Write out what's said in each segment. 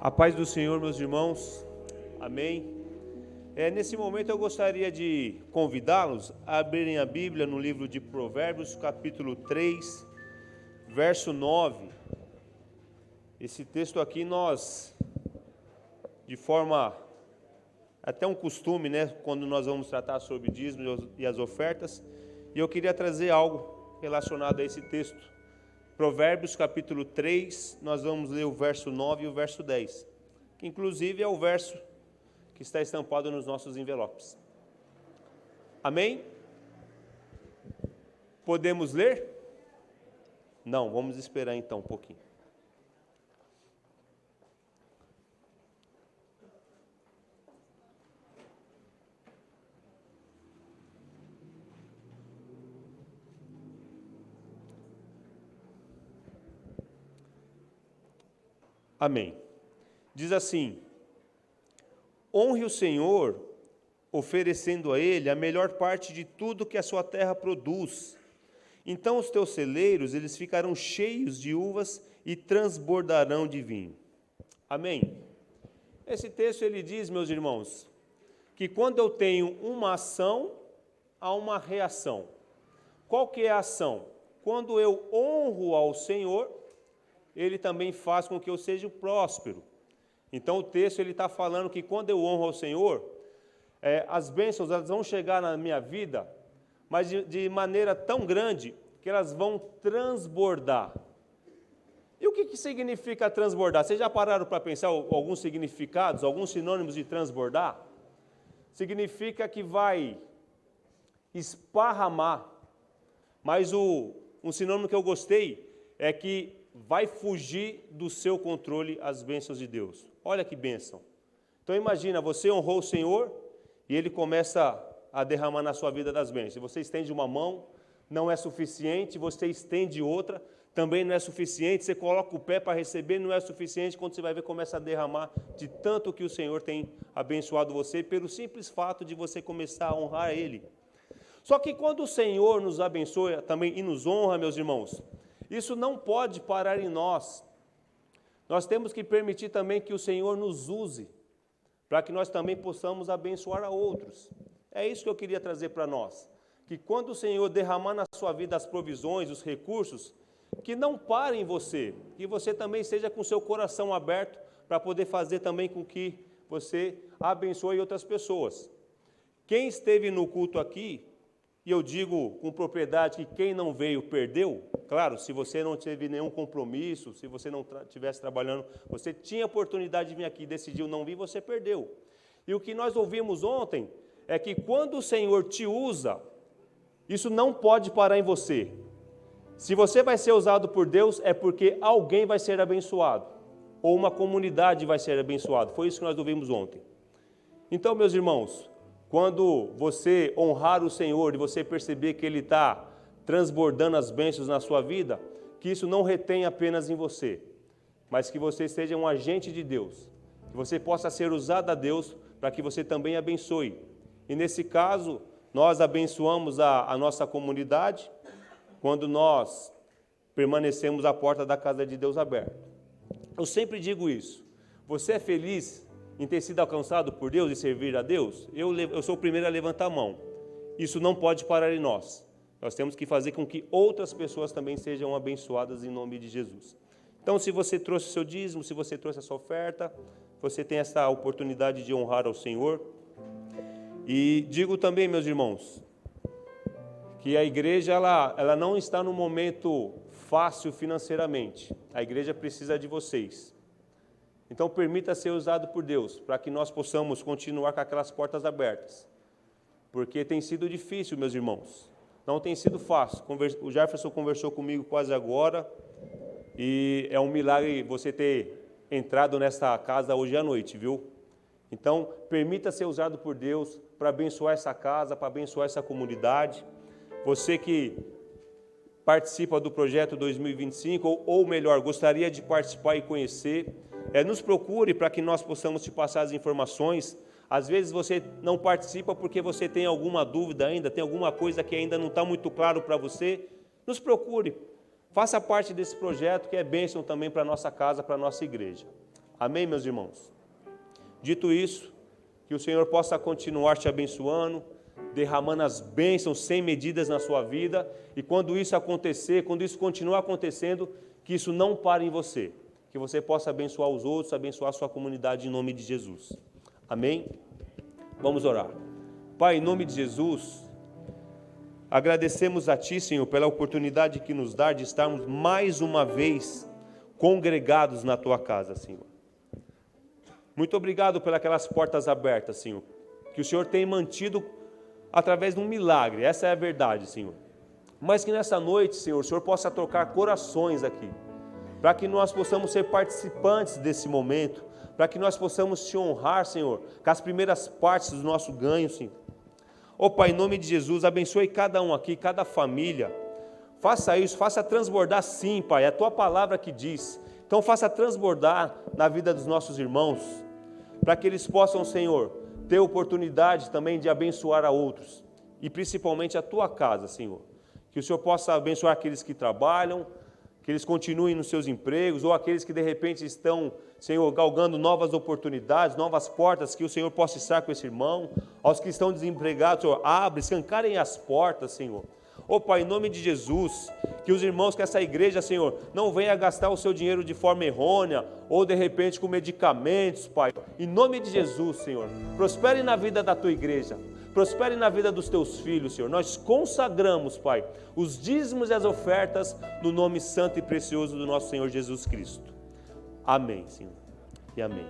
A paz do Senhor, meus irmãos, amém. Nesse momento eu gostaria de convidá-los a abrirem a Bíblia no livro de Provérbios, capítulo 3, verso 9. Esse texto aqui nós, de forma, até um costume, quando nós vamos tratar sobre dízimos e as ofertas, e eu queria trazer algo relacionado a esse texto. Provérbios capítulo 3, nós vamos ler o verso 9 e o verso 10, que inclusive é o verso que está estampado nos nossos envelopes. Amém? Podemos ler? Não, vamos esperar então um pouquinho. Amém. Diz assim: honre o Senhor, oferecendo a Ele a melhor parte de tudo que a sua terra produz. Então os teus celeiros, eles ficarão cheios de uvas e transbordarão de vinho. Amém. Esse texto ele diz, meus irmãos, que quando eu tenho uma ação, há uma reação. Qual que é a ação? Quando eu honro ao Senhor, Ele também faz com que eu seja próspero. Então o texto ele está falando que quando eu honro ao Senhor, as bênçãos elas vão chegar na minha vida, mas de maneira tão grande que elas vão transbordar. E o que significa transbordar? Vocês já pararam para pensar alguns significados, alguns sinônimos de transbordar? Significa que vai esparramar, mas um sinônimo que eu gostei é que vai fugir do seu controle as bênçãos de Deus. Olha que bênção. Então imagina, você honrou o Senhor e Ele começa a derramar na sua vida das bênçãos. Você estende uma mão, não é suficiente, você estende outra, também não é suficiente, você coloca o pé para receber, não é suficiente, quando você vai ver, começa a derramar de tanto que o Senhor tem abençoado você, pelo simples fato de você começar a honrar Ele. Só que quando o Senhor nos abençoa também e nos honra, meus irmãos, isso não pode parar em nós. Nós temos que permitir também que o Senhor nos use, para que nós também possamos abençoar a outros. É isso que eu queria trazer para nós. Que quando o Senhor derramar na sua vida as provisões, os recursos, que não parem em você, que você também esteja com o seu coração aberto, para poder fazer também com que você abençoe outras pessoas. Quem esteve no culto aqui, e eu digo com propriedade que quem não veio perdeu. Claro, se você não teve nenhum compromisso, se você não estivesse trabalhando, você tinha oportunidade de vir aqui, decidiu não vir, você perdeu. E o que nós ouvimos ontem é que quando o Senhor te usa, isso não pode parar em você. Se você vai ser usado por Deus, é porque alguém vai ser abençoado, ou uma comunidade vai ser abençoada. Foi isso que nós ouvimos ontem. Então, meus irmãos, quando você honrar o Senhor e você perceber que Ele está transbordando as bênçãos na sua vida, que isso não retenha apenas em você, mas que você seja um agente de Deus, que você possa ser usado a Deus para que você também abençoe. E nesse caso, nós abençoamos a nossa comunidade quando nós permanecemos à porta da casa de Deus aberta. Eu sempre digo isso. Você é feliz em ter sido alcançado por Deus e servir a Deus? Eu sou o primeiro a levantar a mão. Isso não pode parar em nós. Nós temos que fazer com que outras pessoas também sejam abençoadas em nome de Jesus. Então, se você trouxe o seu dízimo, se você trouxe a sua oferta, você tem essa oportunidade de honrar ao Senhor. E digo também, meus irmãos, que a igreja ela não está num momento fácil financeiramente. A igreja precisa de vocês. Então, permita ser usado por Deus, para que nós possamos continuar com aquelas portas abertas. Porque tem sido difícil, meus irmãos. Não tem sido fácil. O Jefferson conversou comigo quase agora, e é um milagre você ter entrado nessa casa hoje à noite, viu? Então, permita ser usado por Deus para abençoar essa casa, para abençoar essa comunidade. Você que participa do projeto 2025, ou melhor, gostaria de participar e conhecer, nos procure para que nós possamos te passar as informações. Às vezes você não participa porque você tem alguma dúvida ainda, tem alguma coisa que ainda não está muito claro para você. Nos procure, faça parte desse projeto que é bênção também para a nossa casa, para a nossa igreja. Amém, meus irmãos? Dito isso, que o Senhor possa continuar te abençoando, derramando as bênçãos sem medidas na sua vida, e quando isso acontecer, quando isso continuar acontecendo, que isso não pare em você, que você possa abençoar os outros, abençoar a sua comunidade em nome de Jesus. Amém? Vamos orar. Pai, em nome de Jesus, agradecemos a Ti, Senhor, pela oportunidade que nos dá de estarmos mais uma vez congregados na Tua casa, Senhor. Muito obrigado pelas aquelas portas abertas, Senhor, que o Senhor tem mantido através de um milagre, essa é a verdade, Senhor. Mas que nessa noite, Senhor, o Senhor possa tocar corações aqui, para que nós possamos ser participantes desse momento, para que nós possamos te honrar, Senhor, com as primeiras partes do nosso ganho, Senhor. Ó Pai, em nome de Jesus, abençoe cada um aqui, cada família. Faça isso, faça transbordar sim, Pai, é a Tua palavra que diz. Então faça transbordar na vida dos nossos irmãos, para que eles possam, Senhor, ter oportunidade também de abençoar a outros, e principalmente a Tua casa, Senhor. Que o Senhor possa abençoar aqueles que trabalham, que eles continuem nos seus empregos, ou aqueles que de repente estão, Senhor, galgando novas oportunidades, novas portas, que o Senhor possa estar com esse irmão. Aos que estão desempregados, Senhor, abre, escancarem as portas, Senhor. Ó Pai, em nome de Jesus, que os irmãos, que essa igreja, Senhor, não venha gastar o seu dinheiro de forma errônea, ou de repente com medicamentos, Pai. Em nome de Jesus, Senhor, prospere na vida da Tua igreja, prospere na vida dos Teus filhos, Senhor. Nós consagramos, Pai, os dízimos e as ofertas no nome santo e precioso do nosso Senhor Jesus Cristo. Amém, Senhor, e amém.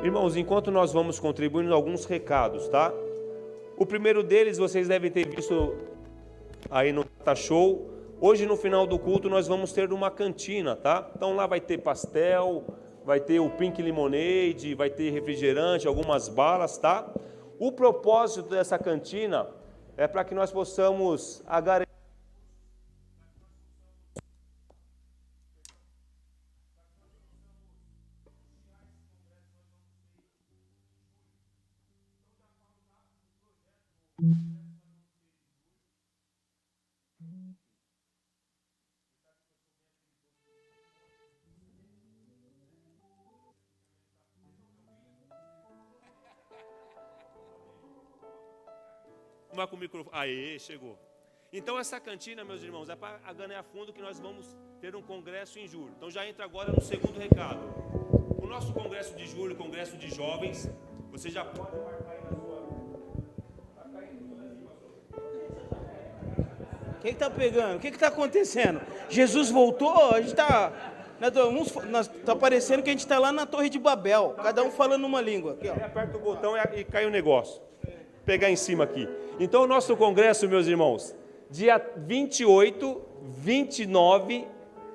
Irmãos, enquanto nós vamos contribuindo, alguns recados, tá? O primeiro deles, vocês devem ter visto aí no Data Show. Hoje, no final do culto, nós vamos ter uma cantina, tá? Então lá vai ter pastel, vai ter o Pink Lemonade, vai ter refrigerante, algumas balas, tá? O propósito dessa cantina é para que nós possamos agarecer. Vai com o microfone. Aê, chegou. Então essa cantina, meus irmãos, é para ganhar fundo que nós vamos ter um congresso em julho. Então já entra agora no segundo recado. O nosso congresso de julho, congresso de jovens, você já pode marcar aí na sua... O que está pegando? O que está acontecendo? Jesus voltou? A gente está... Está parecendo que a gente está lá na Torre de Babel, cada um falando uma língua. Aqui, ó. Aperta o botão e cai o negócio. Pegar em cima aqui. Então o nosso congresso, meus irmãos, dia 28, 29,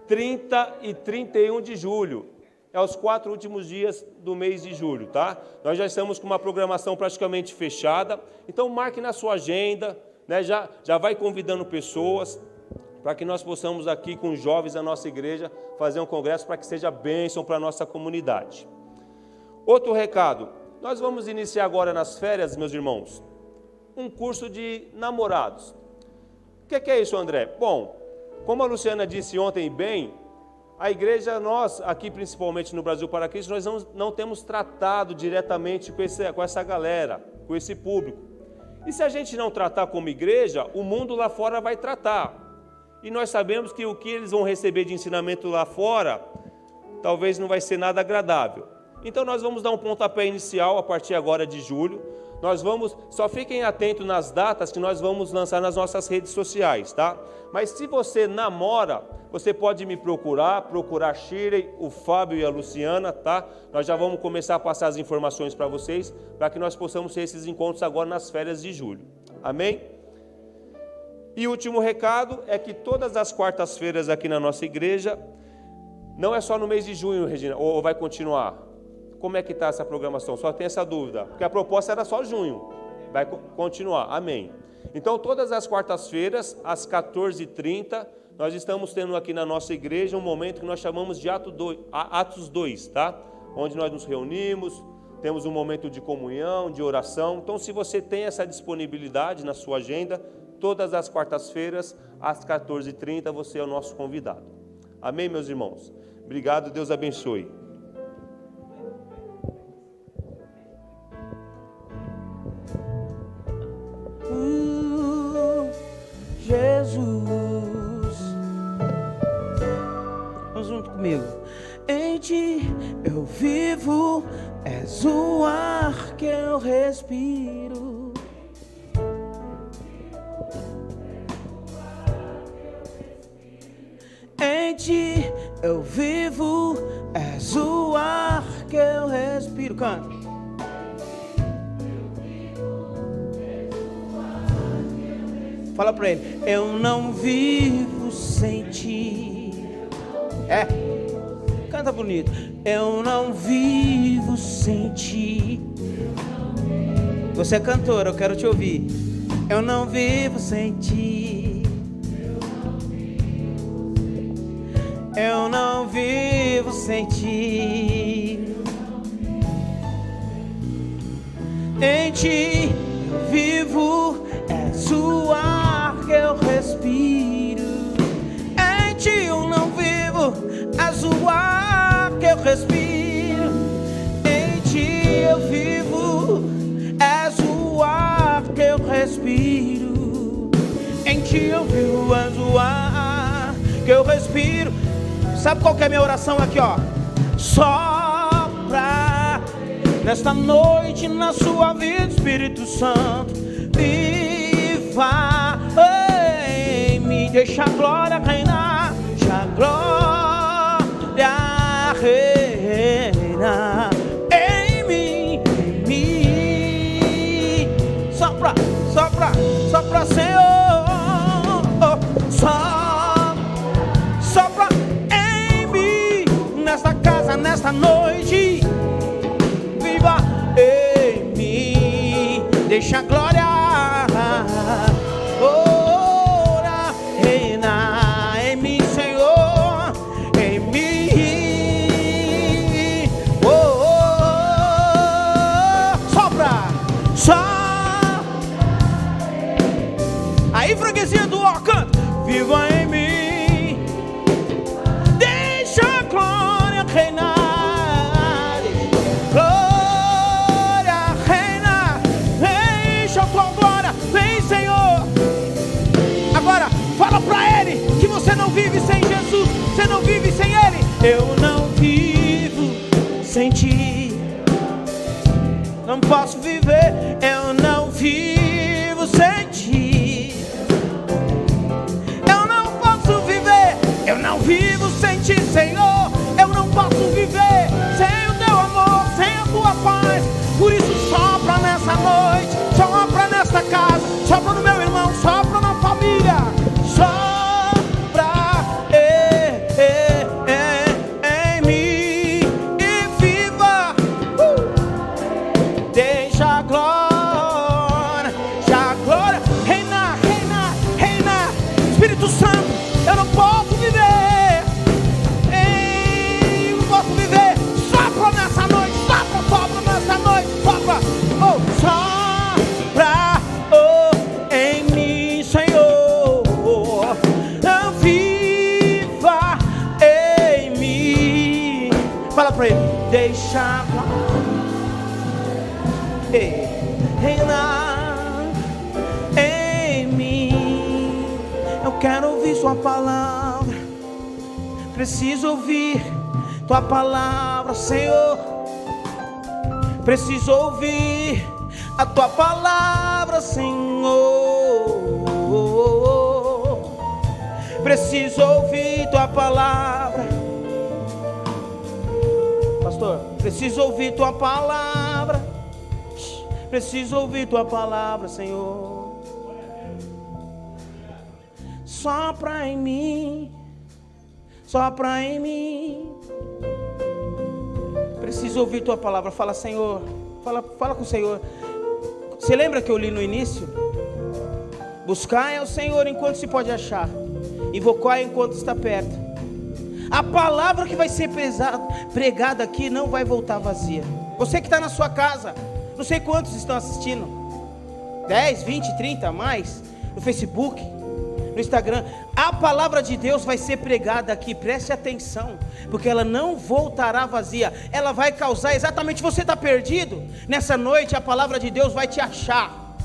30 e 31 de julho. É os 4 últimos dias do mês de julho, tá? Nós já estamos com uma programação praticamente fechada. Então marque na sua agenda, né? Já vai convidando pessoas para que nós possamos aqui com os jovens da nossa igreja fazer um congresso para que seja bênção para a nossa comunidade. Outro recado. Nós vamos iniciar agora nas férias, meus irmãos, um curso de namorados. O que é isso, André? Bom, como a Luciana disse ontem bem, a igreja, nós aqui principalmente no Brasil para Cristo, nós não temos tratado diretamente com essa galera, com esse público. E se a gente não tratar como igreja, o mundo lá fora vai tratar. E nós sabemos que o que eles vão receber de ensinamento lá fora, talvez não vai ser nada agradável. Então nós vamos dar um pontapé inicial a partir agora de julho. Só fiquem atentos nas datas que nós vamos lançar nas nossas redes sociais, tá? Mas se você namora, você pode me procurar Shirley, o Fábio e a Luciana, tá? Nós já vamos começar a passar as informações para vocês, para que nós possamos ter esses encontros agora nas férias de julho. Amém? E o último recado é que todas as quartas-feiras aqui na nossa igreja, não é só no mês de junho, Regina, ou vai continuar? Como é que está essa programação? Só tem essa dúvida, porque a proposta era só junho, vai continuar, amém. Então todas as quartas-feiras, às 14h30, nós estamos tendo aqui na nossa igreja um momento que nós chamamos de Atos 2, tá? Onde nós nos reunimos, temos um momento de comunhão, de oração. Então se você tem essa disponibilidade na sua agenda, todas as quartas-feiras, às 14h30, você é o nosso convidado. Amém, meus irmãos? Obrigado, Deus abençoe. Jesus, vamos junto comigo. Em ti eu vivo, és o ar que eu respiro. Em ti eu vivo, és o ar que eu respiro. Canta. Fala pra ele, eu não vivo sem ti. Canta bonito. Eu não vivo sem ti. Você é cantora, eu quero te ouvir. Eu não vivo sem ti. Eu não vivo sem ti. Em ti eu vivo, és o ar que eu respiro. Em ti eu não vivo, és o ar que eu respiro. Em ti eu vivo, és o ar que eu respiro. Em ti eu vivo, és o ar que eu respiro. Sabe qual que é a minha oração aqui, ó? Sopra nesta noite na sua vida, Espírito Santo. Viva em mim, deixa a glória reinar, deixa a glória reinar em mim, Sopra, sopra, sopra, Senhor. Sopra em mim, nesta casa, nesta noite. Viva em mim, deixa a glória reinar em mim, Senhor, em mim. Sopra, aí, freguesia do ó, canta. Viva em mim, deixa a glória reinar, glória reinar, deixa a tua glória, vem, Senhor. Agora, fala pra ele que você não vive sem Jesus, você não vive sem ele. Eu não vivo sem ti, não posso viver, eu não vivo sem ti. Eu não vivo sem ti, Senhor. Eu não posso viver sem o teu amor, sem a tua paz. Por isso sopra nessa noite, sopra nesta casa, sopra no meu irmão, sopra na família. Sopra em mim e viva. Deixa a glória reinar, reinar, reinar. Espírito Santo, eu não posso viver, eu não posso viver. Sopra nessa noite, sopra nessa noite, sopra, sopra em mim, Senhor. Viva em mim. Fala pra ele, deixa reinar em mim. Eu quero ouvir sua palavra, preciso ouvir tua palavra, Senhor. Preciso ouvir a tua palavra, Senhor. Preciso ouvir tua palavra, pastor. Preciso ouvir tua palavra, preciso ouvir tua palavra, Senhor. Sopra em mim, sopra em mim. Preciso ouvir tua palavra. Fala, Senhor. Fala com o Senhor. Você lembra que eu li no início? Buscar é o Senhor enquanto se pode achar, invocar enquanto está perto. A palavra que vai ser pregada aqui não vai voltar vazia. Você que está na sua casa, não sei quantos estão assistindo, 10, 20, 30, mais. no Facebook, no Instagram. A palavra de Deus vai ser pregada aqui, preste atenção, porque ela não voltará vazia. Ela vai causar exatamente, você está perdido, nessa noite a palavra de Deus vai te achar.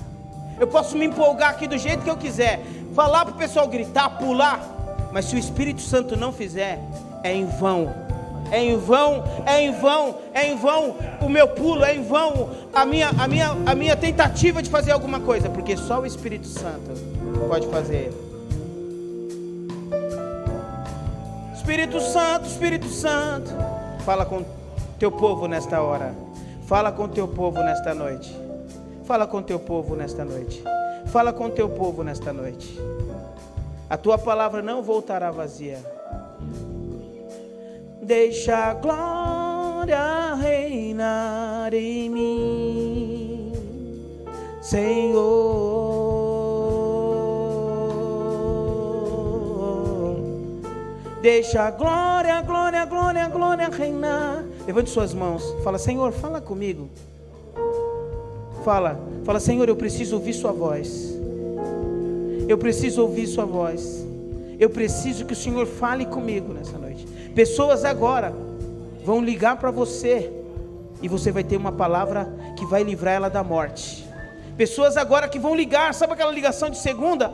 Eu posso me empolgar aqui do jeito que eu quiser, falar para o pessoal gritar, pular, mas se o Espírito Santo não fizer, é em vão. É em vão, é em vão, é em vão o meu pulo, é em vão a minha tentativa de fazer alguma coisa, porque só o Espírito Santo pode fazer. Espírito Santo, Espírito Santo, fala com teu povo nesta hora, fala com teu povo nesta noite, fala com teu povo nesta noite, fala com teu povo nesta noite. A tua palavra não voltará vazia. Deixa a glória reinar em mim, Senhor. Deixa a glória, glória, glória, glória reinar. Levante suas mãos, fala: Senhor, fala comigo. Fala, Senhor, eu preciso ouvir sua voz. Eu preciso ouvir sua voz. Eu preciso que o Senhor fale comigo nessa noite. Pessoas agora vão ligar para você e você vai ter uma palavra que vai livrar ela da morte. Pessoas agora que vão ligar, sabe aquela ligação de segunda?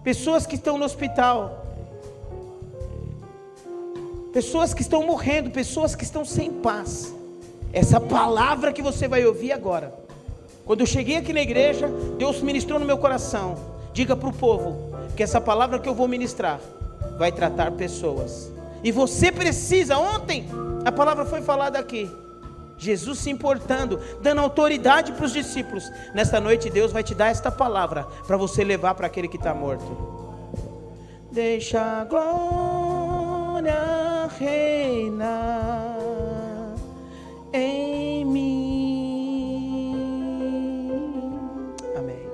Pessoas que estão no hospital, pessoas que estão morrendo, pessoas que estão sem paz. Essa palavra que você vai ouvir agora. Quando eu cheguei aqui na igreja, Deus ministrou no meu coração: diga para o povo que essa palavra que eu vou ministrar vai tratar pessoas. E você precisa, ontem a palavra foi falada aqui, Jesus se importando, dando autoridade para os discípulos. Nesta noite Deus vai te dar esta palavra para você levar para aquele que está morto. Deixa a glória reinar em mim. Amém.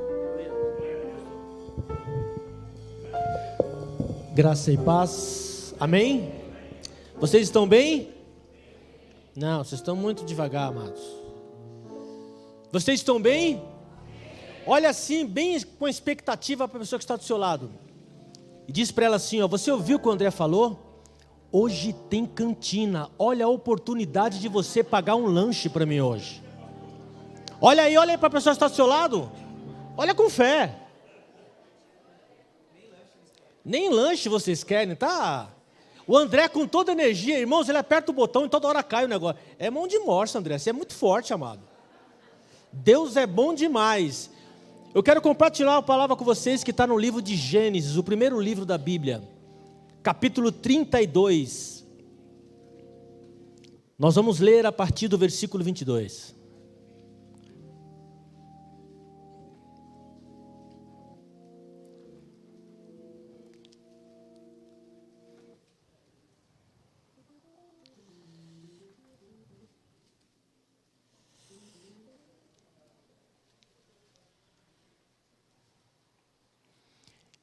Graça e paz. Amém? Vocês estão bem? Não, vocês estão muito devagar, amados. Vocês estão bem? Olha assim, bem com expectativa para a pessoa que está do seu lado. E diz para ela assim, ó: você ouviu o que o André falou? Hoje tem cantina. Olha a oportunidade de você pagar um lanche para mim hoje. Olha aí para a pessoa que está do seu lado. Olha com fé. Nem lanche vocês querem, tá? O André com toda energia, irmãos, ele aperta o botão e toda hora cai o negócio. É mão de morsa, André, você é muito forte, amado. Deus é bom demais. Eu quero compartilhar uma palavra com vocês que está no livro de Gênesis, o primeiro livro da Bíblia, capítulo 32. Nós vamos ler a partir do versículo 22.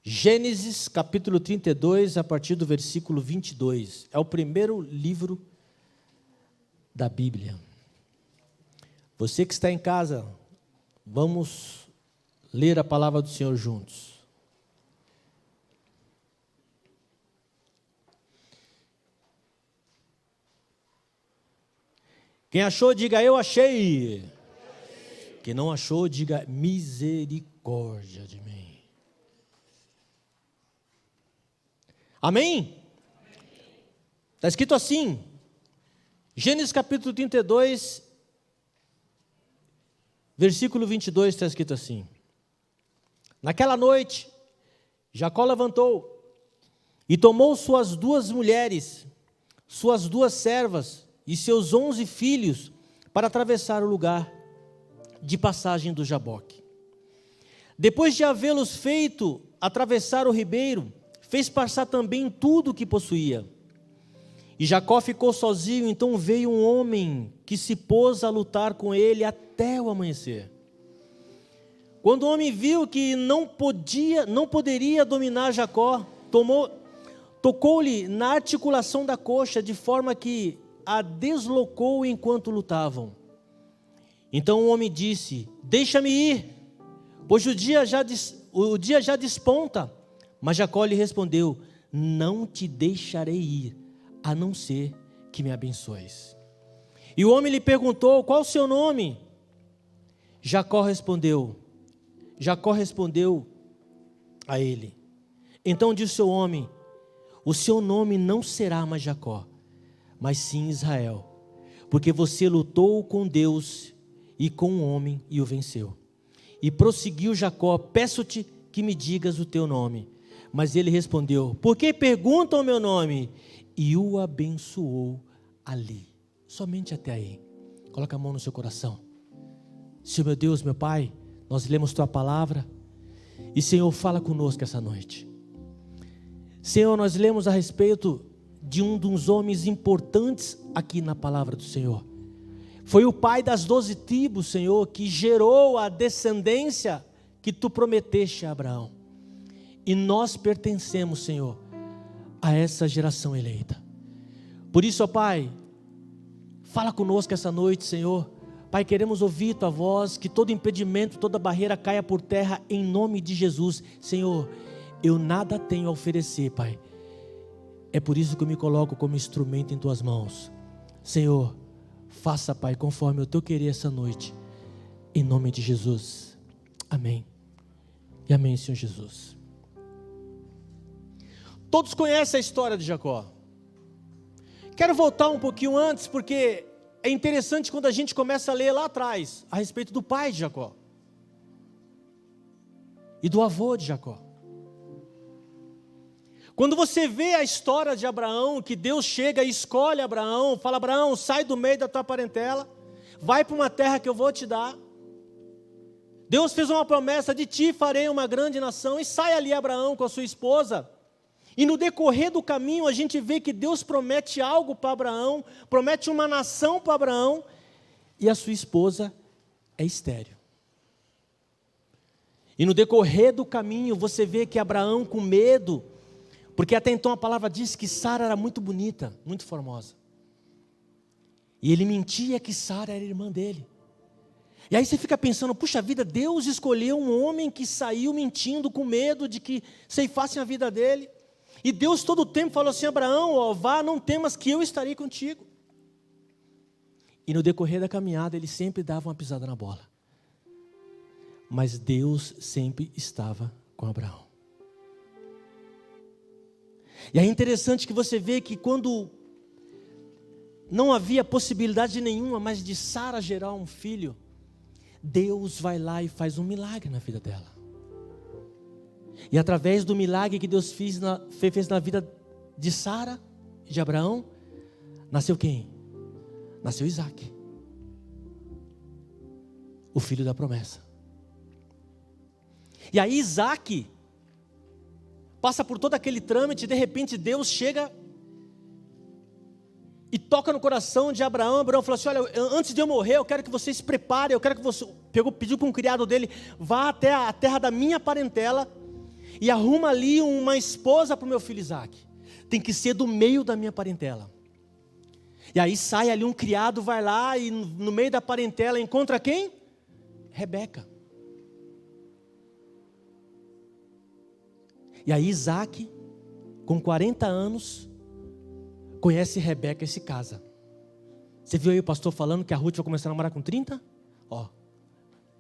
Gênesis capítulo 32, a partir do versículo 22. É o primeiro livro da Bíblia. Você que está em casa, vamos ler a palavra do Senhor juntos. Quem achou, diga eu achei. Quem não achou, diga misericórdia de mim. Amém? Está escrito assim, Gênesis capítulo 32, versículo 22, está escrito assim: naquela noite, Jacó levantou e tomou suas 2 mulheres, suas 2 servas e seus 11 filhos para atravessar o lugar de passagem do Jaboque. Depois de havê-los feito atravessar o ribeiro, fez passar também tudo o que possuía. E Jacó ficou sozinho, então veio um homem que se pôs a lutar com ele até o amanhecer. Quando o homem viu que não poderia dominar Jacó, tocou-lhe na articulação da coxa, de forma que a deslocou enquanto lutavam. Então o homem disse: deixa-me ir, pois o dia o dia já desponta. Mas Jacó lhe respondeu: não te deixarei ir, a não ser que me abençoes. E o homem lhe perguntou: qual o seu nome? Jacó respondeu a ele. Então disse o homem: o seu nome não será mais Jacó, mas sim Israel, porque você lutou com Deus e com o homem e o venceu. E prosseguiu Jacó: peço-te que me digas o teu nome. Mas ele respondeu: por que perguntam o meu nome? E o abençoou ali. Somente até aí. Coloca a mão no seu coração. Senhor meu Deus, meu Pai, nós lemos tua palavra. E Senhor, fala conosco essa noite. Senhor, nós lemos a respeito de um dos homens importantes aqui na palavra do Senhor. Foi o pai das 12 tribos, Senhor, que gerou a descendência que tu prometeste a Abraão. E nós pertencemos, Senhor, a essa geração eleita. Por isso, ó Pai, fala conosco essa noite, Senhor. Pai, queremos ouvir tua voz, que todo impedimento, toda barreira caia por terra em nome de Jesus. Senhor, eu nada tenho a oferecer, Pai. É por isso que eu me coloco como instrumento em tuas mãos. Senhor, faça, Pai, conforme o teu querer essa noite, em nome de Jesus. Amém. E amém, Senhor Jesus. Todos conhecem a história de Jacó. Quero voltar um pouquinho antes, porque é interessante quando a gente começa a ler lá atrás, a respeito do pai de Jacó. E do avô de Jacó. Quando você vê a história de Abraão, que Deus chega e escolhe Abraão, fala: Abraão, sai do meio da tua parentela, vai para uma terra que eu vou te dar. Deus fez uma promessa: de ti farei uma grande nação. E sai ali Abraão com a sua esposa. E no decorrer do caminho a gente vê que Deus promete algo para Abraão, promete uma nação para Abraão, e a sua esposa é estéril. E no decorrer do caminho você vê que Abraão, com medo, porque até então a palavra diz que Sara era muito bonita, muito formosa. E ele mentia que Sara era irmã dele. E aí você fica pensando: puxa vida, Deus escolheu um homem que saiu mentindo com medo de que ceifassem a vida dele. E Deus todo o tempo falou assim: Abraão, ó, vá, não temas que eu estarei contigo. E no decorrer da caminhada ele sempre dava uma pisada na bola. Mas Deus sempre estava com Abraão. E é interessante que você vê que quando não havia possibilidade nenhuma mais de Sara gerar um filho, Deus vai lá e faz um milagre na vida dela. E através do milagre que Deus fez na vida de Sara e de Abraão, nasceu quem? Nasceu Isaac, o filho da promessa. E aí Isaac passa por todo aquele trâmite, e de repente Deus chega e toca no coração de Abraão. Abraão falou assim: olha, antes de eu morrer, eu quero que você se prepare, eu quero que você, pediu para um criado dele, vá até a terra da minha parentela, e arruma ali uma esposa para o meu filho Isaac. Tem que ser do meio da minha parentela. E aí sai ali um criado, vai lá e no meio da parentela encontra quem? Rebeca. E aí Isaac, com 40 anos, conhece Rebeca e se casa. Você viu aí o pastor falando que a Ruth vai começar a namorar com 30? Ó,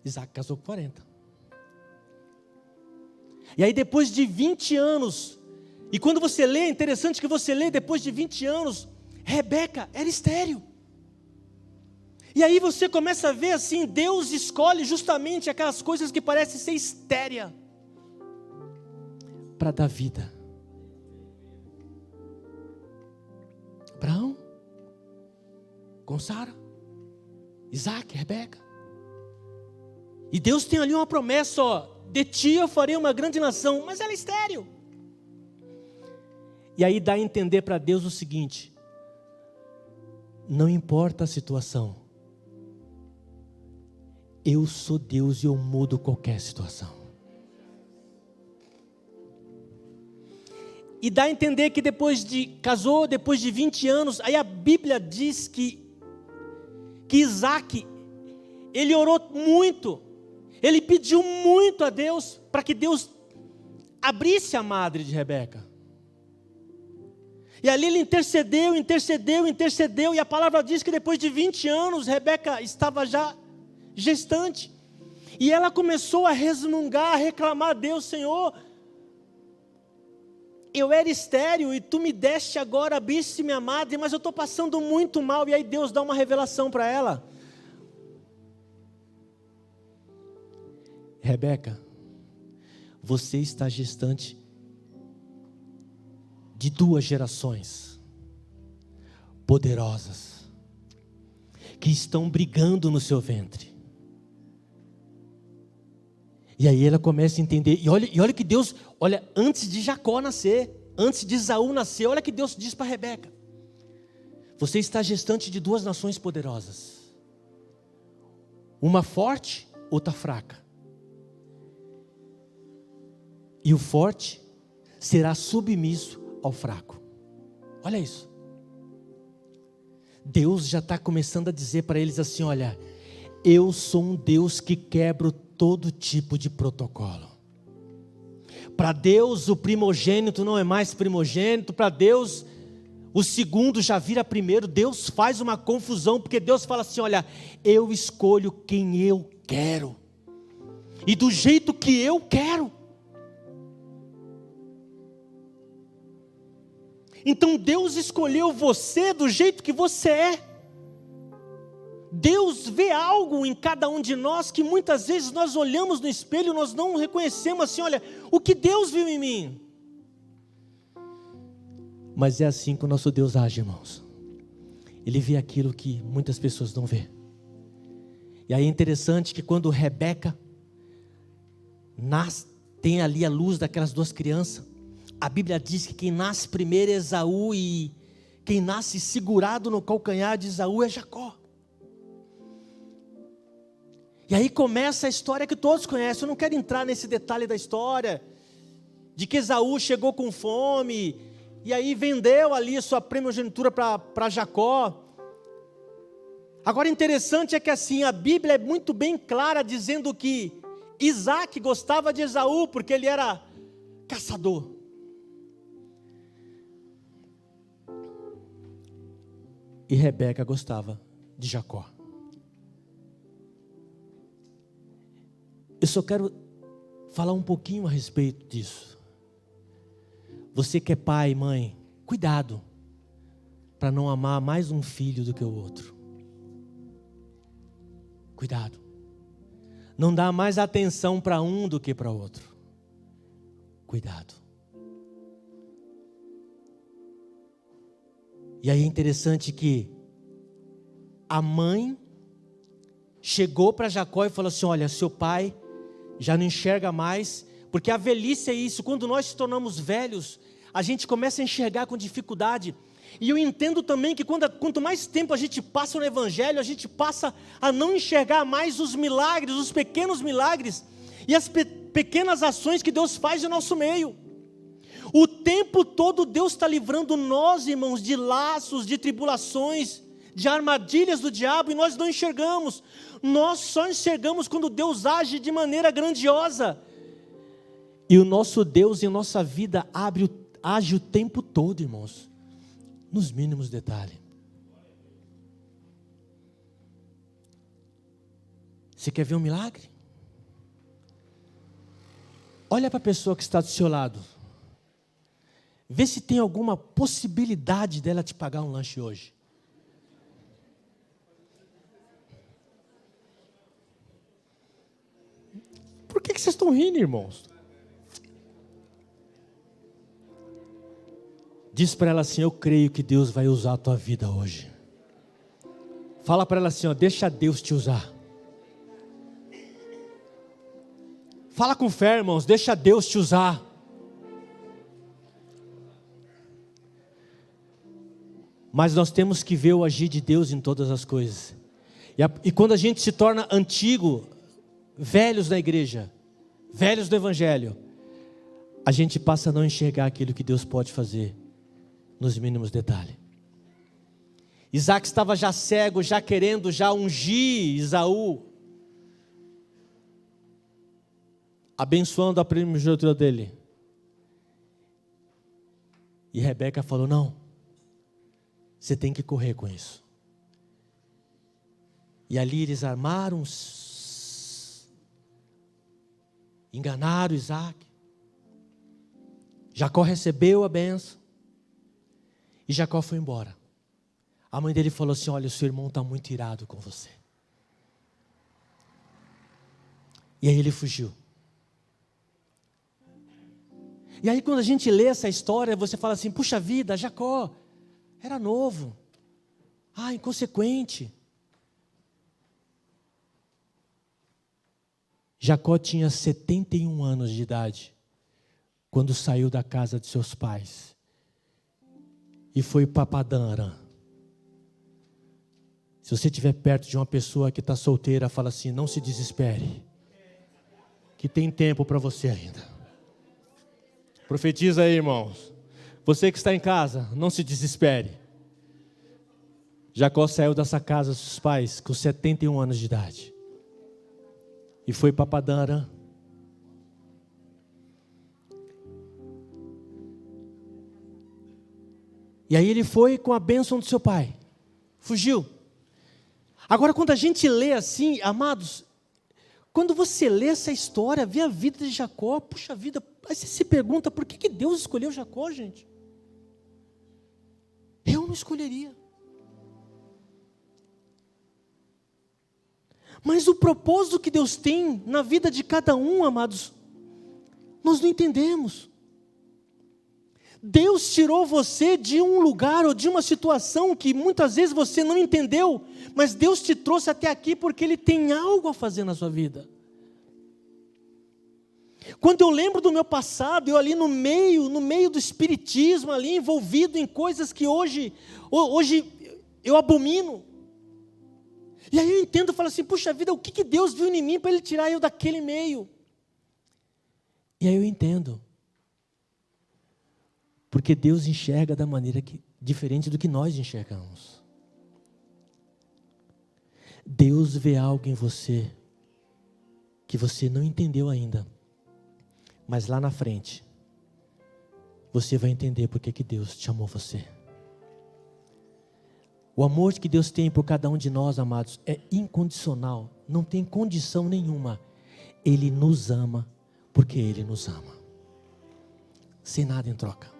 Isaac casou com 40. E aí depois de 20 anos, e quando você lê, é interessante que você lê, depois de 20 anos, Rebeca era estéril. E aí você começa a ver assim, Deus escolhe justamente aquelas coisas que parecem ser estéreis, para dar vida. Abraão, com Sara, Isaac, Rebeca. E Deus tem ali uma promessa, ó: de ti eu farei uma grande nação, mas ela é estéril. E aí dá a entender para Deus o seguinte: não importa a situação, eu sou Deus e eu mudo qualquer situação. E dá a entender que casou depois de 20 anos, aí a Bíblia diz que Isaac, ele orou muito, ele pediu muito a Deus, para que Deus abrisse a madre de Rebeca. E ali ele intercedeu, e a palavra diz que depois de 20 anos, Rebeca estava já gestante. E ela começou a resmungar, a reclamar a Deus: Senhor, eu era estéril e tu me deste agora, abriste minha madre, mas eu estou passando muito mal. E aí Deus dá uma revelação para ela: Rebeca, você está gestante de 2 gerações poderosas, que estão brigando no seu ventre. E aí ela começa a entender, e olha que Deus, olha, antes de Jacó nascer, antes de Esaú nascer, olha que Deus diz para Rebeca: você está gestante de 2 nações poderosas, uma forte, outra fraca, e o forte será submisso ao fraco. Olha isso. Deus já está começando a dizer para eles assim: olha, eu sou um Deus que quebro todo tipo de protocolo. Para Deus o primogênito não é mais primogênito, para Deus o segundo já vira primeiro. Deus faz uma confusão, porque Deus fala assim: olha, eu escolho quem eu quero, e do jeito que eu quero. Então Deus escolheu você do jeito que você é. Deus vê algo em cada um de nós que muitas vezes nós olhamos no espelho e nós não reconhecemos assim: olha, o que Deus viu em mim. Mas é assim que o nosso Deus age, irmãos. Ele vê aquilo que muitas pessoas não vê. E aí é interessante que quando Rebeca nasce, tem ali a luz daquelas 2 crianças, a Bíblia diz que quem nasce primeiro é Esaú, e quem nasce segurado no calcanhar de Esaú é Jacó. E aí começa a história que todos conhecem. Eu não quero entrar nesse detalhe da história, de que Esaú chegou com fome, e aí vendeu ali a sua primogenitura para Jacó. Agora interessante é que assim, a Bíblia é muito bem clara, dizendo que Isaac gostava de Esaú, porque ele era caçador. E Rebeca gostava de Jacó. Eu só quero falar um pouquinho a respeito disso. Você que é pai e mãe, cuidado para não amar mais um filho do que o outro. Cuidado. Não dá mais atenção para um do que para o outro. Cuidado. E aí é interessante que a mãe chegou para Jacó e falou assim: olha, seu pai já não enxerga mais, porque a velhice é isso, quando nós nos tornamos velhos, a gente começa a enxergar com dificuldade. E eu entendo também que quanto mais tempo a gente passa no Evangelho, a gente passa a não enxergar mais os milagres, os pequenos milagres, e as pequenas ações que Deus faz no nosso meio. O tempo todo Deus está livrando nós, irmãos, de laços, de tribulações, de armadilhas do diabo, e nós não enxergamos. Nós só enxergamos quando Deus age de maneira grandiosa. E o nosso Deus em nossa vida age o tempo todo, irmãos, nos mínimos detalhes. Você quer ver um milagre? Olha para a pessoa que está do seu lado. Vê se tem alguma possibilidade dela te pagar um lanche hoje. Por que vocês estão rindo, irmãos? Diz para ela assim: eu creio que Deus vai usar a tua vida hoje. Fala para ela assim: ó, deixa Deus te usar. Fala com fé, irmãos, deixa Deus te usar. Mas nós temos que ver o agir de Deus em todas as coisas. E quando a gente se torna antigo, velhos na igreja, velhos do Evangelho, a gente passa a não enxergar aquilo que Deus pode fazer nos mínimos detalhes. Isaac estava já cego, já querendo já ungir Esaú. abençoando a primogenitura dele. E Rebeca falou, não, você tem que correr com isso. E ali eles armaram, enganaram Isaac. Jacó recebeu a bênção. E Jacó foi embora. A mãe dele falou assim, olha, o seu irmão está muito irado com você. E aí ele fugiu. E aí quando a gente lê essa história, você fala assim, puxa vida, Jacó era novo. Inconsequente. Jacó tinha 71 anos de idade, quando saiu da casa de seus pais, e foi para Padã Arã. Se você estiver perto de uma pessoa que está solteira, fala assim, não se desespere, que tem tempo para você ainda. Profetiza aí, irmãos. Você que está em casa, não se desespere. Jacó saiu dessa casa dos seus pais com 71 anos de idade. E foi para Padã Arã. E aí ele foi com a bênção do seu pai. Fugiu. Agora quando a gente lê assim, amados, quando você lê essa história, vê a vida de Jacó, puxa vida, aí você se pergunta, por que Deus escolheu Jacó, gente? Eu não escolheria. Mas o propósito que Deus tem na vida de cada um, amados, nós não entendemos. Deus tirou você de um lugar ou de uma situação que muitas vezes você não entendeu, mas Deus te trouxe até aqui porque Ele tem algo a fazer na sua vida. Quando eu lembro do meu passado, eu ali no meio do espiritismo, ali envolvido em coisas que hoje eu abomino. E aí eu entendo e falo assim, puxa vida, o que Deus viu em mim para Ele tirar eu daquele meio? E aí eu entendo. Porque Deus enxerga da maneira diferente do que nós enxergamos. Deus vê algo em você que você não entendeu ainda. Mas lá na frente, você vai entender porque que Deus te amou você. O amor que Deus tem por cada um de nós, amados, é incondicional. Não tem condição nenhuma. Ele nos ama porque Ele nos ama. Sem nada em troca.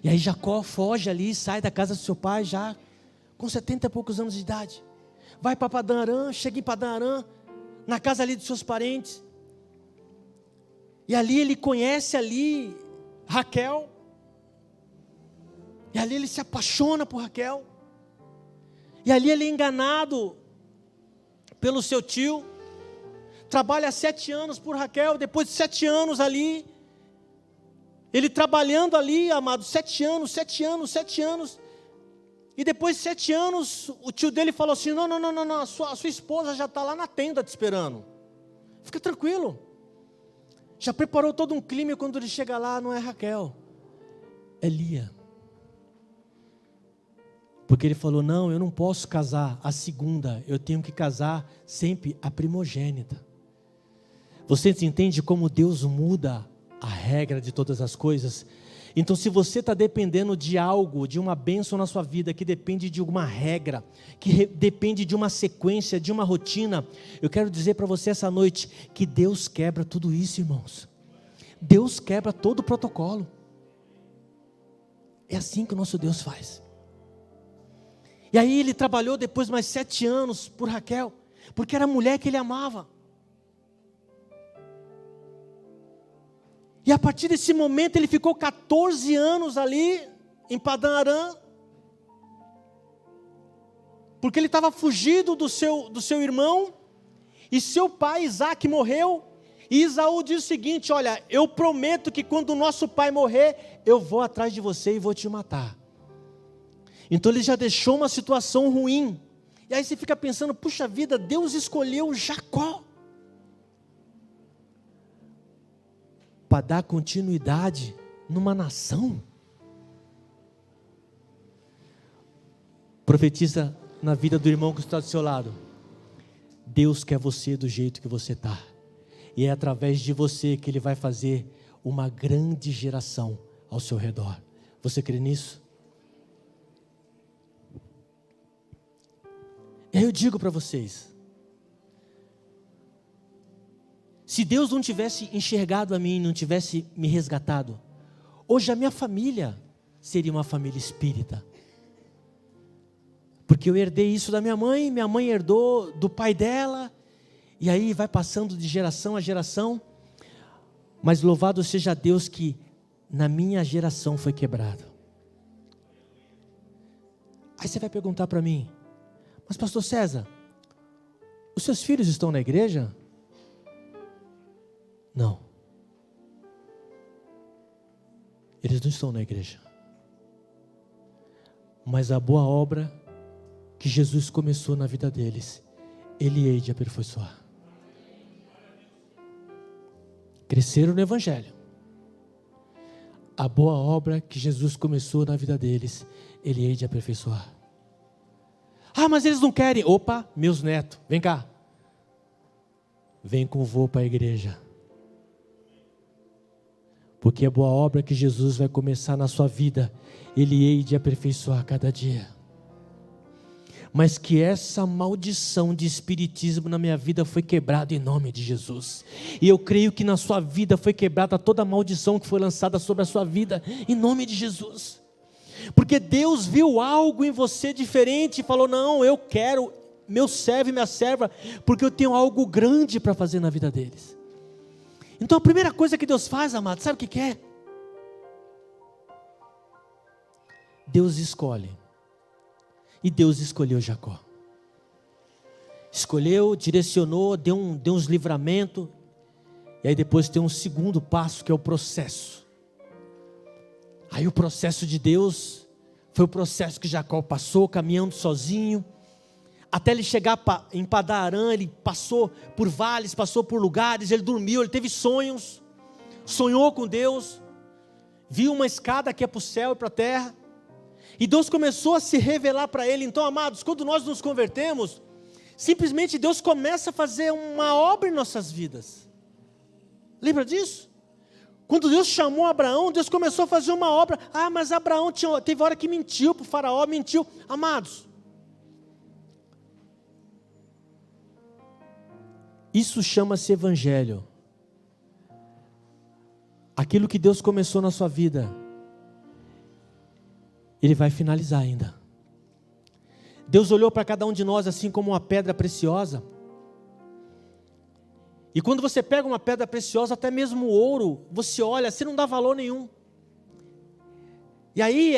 E aí Jacó foge ali, sai da casa do seu pai já com 70 e poucos anos de idade. Vai para Padã Arã, chega em Padã Arã, na casa ali dos seus parentes. E ali ele conhece ali Raquel. E ali ele se apaixona por Raquel. E ali ele é enganado pelo seu tio. Trabalha 7 anos por Raquel. Depois de 7 anos ali, ele trabalhando ali, amado, 7 anos. E depois de 7 anos, o tio dele falou assim, não, a sua esposa já está lá na tenda te esperando. Fica tranquilo. Já preparou todo um clima e quando ele chega lá, não é Raquel, é Lia. Porque ele falou, não, eu não posso casar a segunda, eu tenho que casar sempre a primogênita. Vocês entendem como Deus muda a regra de todas as coisas? Então se você está dependendo de algo, de uma bênção na sua vida, que depende de alguma regra, que depende de uma sequência, de uma rotina, eu quero dizer para você essa noite, que Deus quebra tudo isso, irmãos. Deus quebra todo o protocolo. É assim que o nosso Deus faz. E aí ele trabalhou depois mais 7 anos por Raquel, porque era a mulher que ele amava. E a partir desse momento ele ficou 14 anos ali em Padã Arã, porque ele estava fugido do seu irmão, e seu pai Isaac morreu, e Esaú diz o seguinte, olha, eu prometo que quando o nosso pai morrer, eu vou atrás de você e vou te matar. Então ele já deixou uma situação ruim, e aí você fica pensando, puxa vida, Deus escolheu Jacó, para dar continuidade numa nação. Profetiza na vida do irmão que está do seu lado. Deus quer você do jeito que você está. E é através de você que Ele vai fazer uma grande geração ao seu redor. Você crê nisso? E aí eu digo para vocês, se Deus não tivesse enxergado a mim, não tivesse me resgatado, hoje a minha família seria uma família espírita. Porque eu herdei isso da minha mãe herdou do pai dela, e aí vai passando de geração a geração. Mas louvado seja Deus que na minha geração foi quebrado. Aí você vai perguntar para mim, mas pastor César, os seus filhos estão na igreja? Não. Eles não estão na igreja. Mas a boa obra que Jesus começou na vida deles, Ele hei de aperfeiçoar. Cresceram no Evangelho. A boa obra que Jesus começou na vida deles, Ele hei de aperfeiçoar. Ah, mas eles não querem. Opa, meus netos, vem cá. Vem com o vô para a igreja. Porque a boa obra que Jesus vai começar na sua vida, Ele hei de aperfeiçoar cada dia. Mas que essa maldição de espiritismo na minha vida foi quebrada em nome de Jesus. E eu creio que na sua vida foi quebrada toda a maldição que foi lançada sobre a sua vida, em nome de Jesus. Porque Deus viu algo em você diferente e falou, não, eu quero meu servo e minha serva, porque eu tenho algo grande para fazer na vida deles. Então a primeira coisa que Deus faz, amado, sabe o que é? Deus escolhe. E Deus escolheu Jacó. Escolheu, direcionou, deu uns livramentos. E aí depois tem um segundo passo, que é o processo. Aí o processo de Deus foi o processo que Jacó passou, caminhando sozinho. Até ele chegar em Padan-Aram, ele passou por vales, passou por lugares, ele dormiu, ele teve sonhos. Sonhou com Deus. Viu uma escada que é para o céu e para a terra. E Deus começou a se revelar para ele. Então, amados, quando nós nos convertemos, simplesmente Deus começa a fazer uma obra em nossas vidas. Lembra disso? Quando Deus chamou Abraão, Deus começou a fazer uma obra. Ah, mas Abraão teve hora que mentiu para o faraó, mentiu. Amados, isso chama-se evangelho. Aquilo que Deus começou na sua vida, Ele vai finalizar ainda. Deus olhou para cada um de nós assim como uma pedra preciosa. E quando você pega uma pedra preciosa, até mesmo o ouro, você olha, você não dá valor nenhum. E aí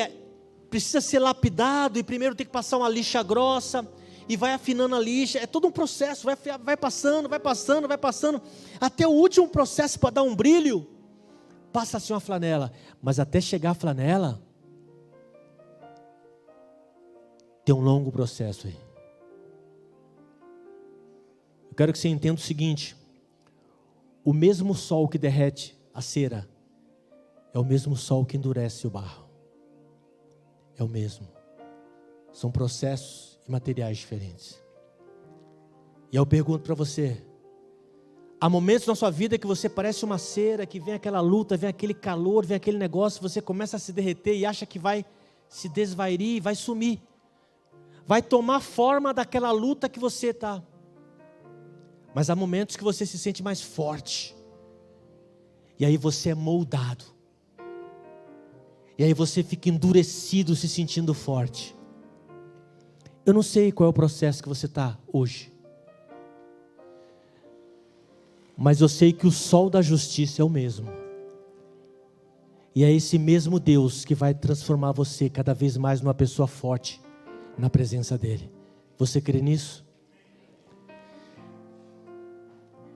precisa ser lapidado, e primeiro tem que passar uma lixa grossa, e vai afinando a lixa, é todo um processo, vai passando, até o último processo para dar um brilho, passa-se uma flanela, mas até chegar a flanela, tem um longo processo aí. Eu quero que você entenda o seguinte: o mesmo sol que derrete a cera é o mesmo sol que endurece o barro. É o mesmo. São processos e materiais diferentes. E eu pergunto para você: há momentos na sua vida que você parece uma cera, que vem aquela luta, vem aquele calor, vem aquele negócio, você começa a se derreter e acha que vai se desvairir, vai sumir. Vai tomar forma daquela luta que você está. Mas há momentos que você se sente mais forte. E aí você é moldado. E aí você fica endurecido, se sentindo forte. Eu não sei qual é o processo que você está hoje. Mas eu sei que o sol da justiça é o mesmo. E é esse mesmo Deus que vai transformar você cada vez mais numa pessoa forte na presença dEle. Você crê nisso?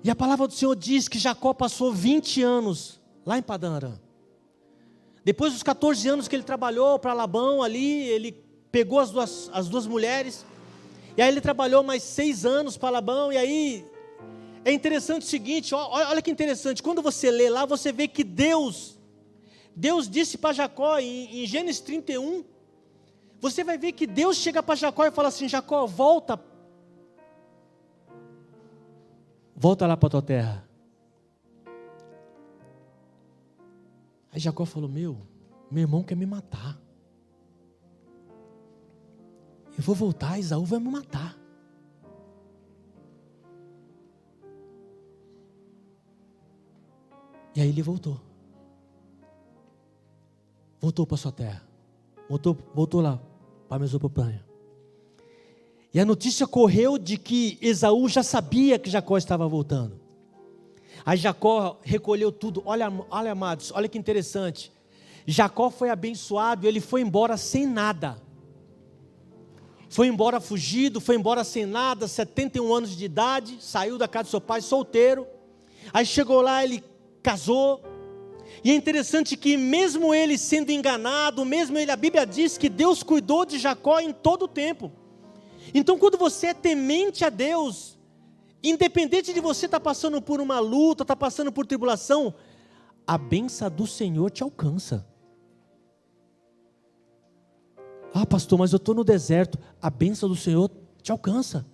E a palavra do Senhor diz que Jacó passou 20 anos lá em Padan-Aram. Depois dos 14 anos que ele trabalhou para Labão ali, ele pegou as duas mulheres. E aí ele trabalhou mais 6 anos para Labão. E aí é interessante o seguinte, olha que interessante. Quando você lê lá, você vê que Deus disse para Jacó em Gênesis 31. Você vai ver que Deus chega para Jacó e fala assim: Jacó, volta lá para a tua terra. Aí Jacó falou, meu irmão quer me matar. Eu vou voltar, Esaú vai me matar. E aí ele voltou. Voltou para sua terra. Voltou lá para a Mesopotâmia. E a notícia correu de que Esaú já sabia que Jacó estava voltando. Aí Jacó recolheu tudo. Olha, amados, olha que interessante. Jacó foi abençoado, ele foi embora sem nada. Foi embora fugido, foi embora sem nada, 71 anos de idade, saiu da casa do seu pai solteiro. Aí chegou lá, ele casou. E é interessante que mesmo ele sendo enganado, a Bíblia diz que Deus cuidou de Jacó em todo o tempo. Então quando você é temente a Deus, independente de você estar passando por uma luta, estar passando por tribulação, a bênção do Senhor te alcança. Ah, pastor, mas eu estou no deserto. A bênção do Senhor te alcança.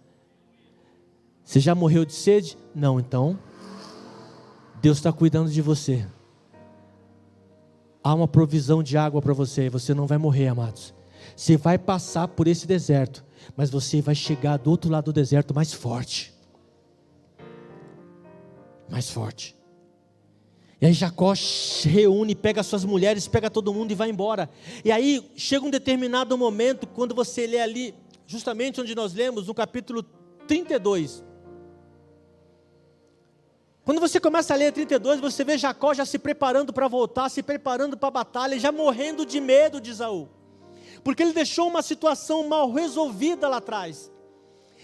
Você já morreu de sede? Não, então Deus está cuidando de você. Há uma provisão de água para você. Você não vai morrer, amados. Você vai passar por esse deserto, mas você vai chegar do outro lado do deserto mais forte. Mais forte. E aí Jacó reúne, pega suas mulheres, pega todo mundo e vai embora. E aí chega um determinado momento, quando você lê ali, justamente onde nós lemos, no capítulo 32. Quando você começa a ler 32, você vê Jacó já se preparando para voltar, se preparando para a batalha, já morrendo de medo de Esaú. Porque ele deixou uma situação mal resolvida lá atrás.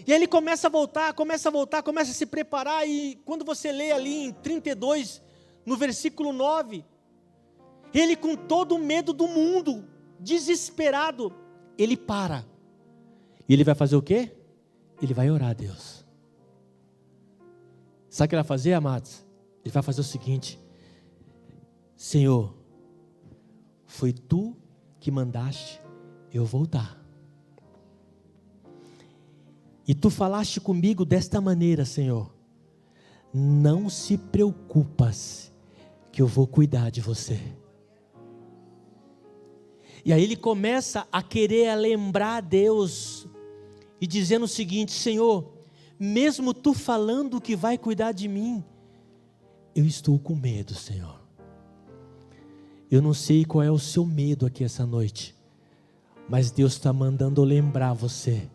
E aí ele começa a voltar, começa a se preparar, e quando você lê ali em 32, no versículo 9, ele com todo o medo do mundo, desesperado, ele para. E ele vai fazer o quê? Ele vai orar a Deus. Sabe o que ele vai fazer, amados? Ele vai fazer o seguinte: Senhor, foi tu que mandaste eu voltar. E tu falaste comigo desta maneira, Senhor. Não se preocupas, que eu vou cuidar de você. E aí ele começa a querer lembrar a Deus, e dizendo o seguinte: Senhor, mesmo tu falando que vai cuidar de mim, eu estou com medo, Senhor. Eu não sei qual é o seu medo aqui essa noite, mas Deus está mandando lembrar você.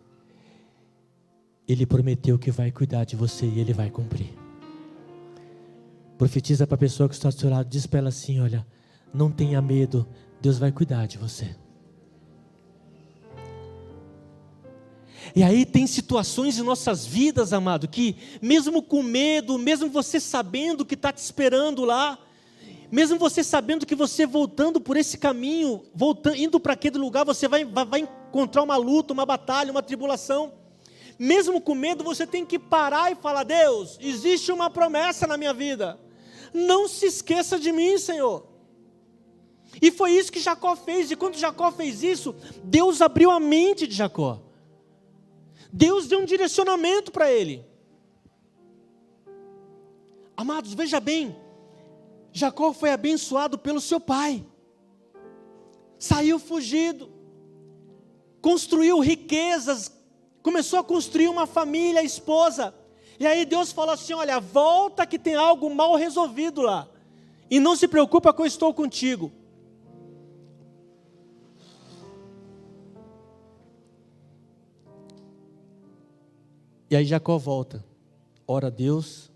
Ele prometeu que vai cuidar de você e Ele vai cumprir. Profetiza para a pessoa que está do seu lado, diz para ela assim: olha, não tenha medo, Deus vai cuidar de você. E aí tem situações em nossas vidas, amado, que mesmo com medo, mesmo você sabendo que está te esperando lá, mesmo você sabendo que você voltando por esse caminho, indo para aquele lugar, você vai encontrar uma luta, uma batalha, uma tribulação. Mesmo com medo, você tem que parar e falar: Deus, existe uma promessa na minha vida. Não se esqueça de mim, Senhor. E foi isso que Jacó fez. E quando Jacó fez isso, Deus abriu a mente de Jacó. Deus deu um direcionamento para ele. Amados, veja bem, Jacó foi abençoado pelo seu pai. Saiu fugido. Construiu riquezas. Começou a construir uma família, esposa. E aí Deus falou assim: olha, volta que tem algo mal resolvido lá. E não se preocupa que eu estou contigo. E aí Jacó volta, ora a Deus.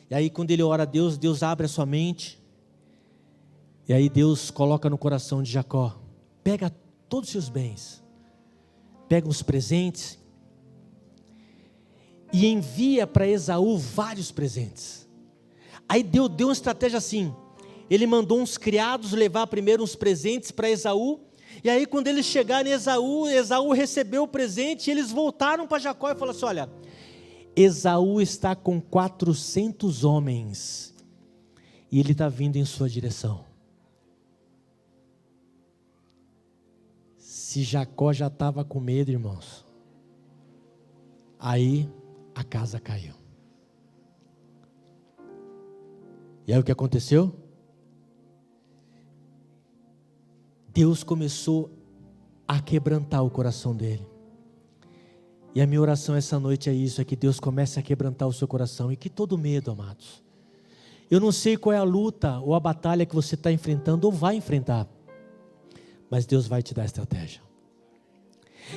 E aí quando ele ora a Deus, Deus abre a sua mente. E aí Deus coloca no coração de Jacó: pega todos os seus bens, pega os presentes, e envia para Esaú vários presentes. Aí Deus deu uma estratégia assim. Ele mandou uns criados levar primeiro uns presentes para Esaú. E aí quando eles chegaram em Esaú recebeu o presente. E eles voltaram para Jacó e falaram assim: olha, Esaú está com 400 homens. E ele está vindo em sua direção. Se Jacó já estava com medo, irmãos, aí a casa caiu. E aí o que aconteceu? Deus começou a quebrantar o coração dele. E a minha oração essa noite é isso, é que Deus comece a quebrantar o seu coração, e que todo medo, amados. Eu não sei qual é a luta ou a batalha que você está enfrentando ou vai enfrentar, mas Deus vai te dar estratégia.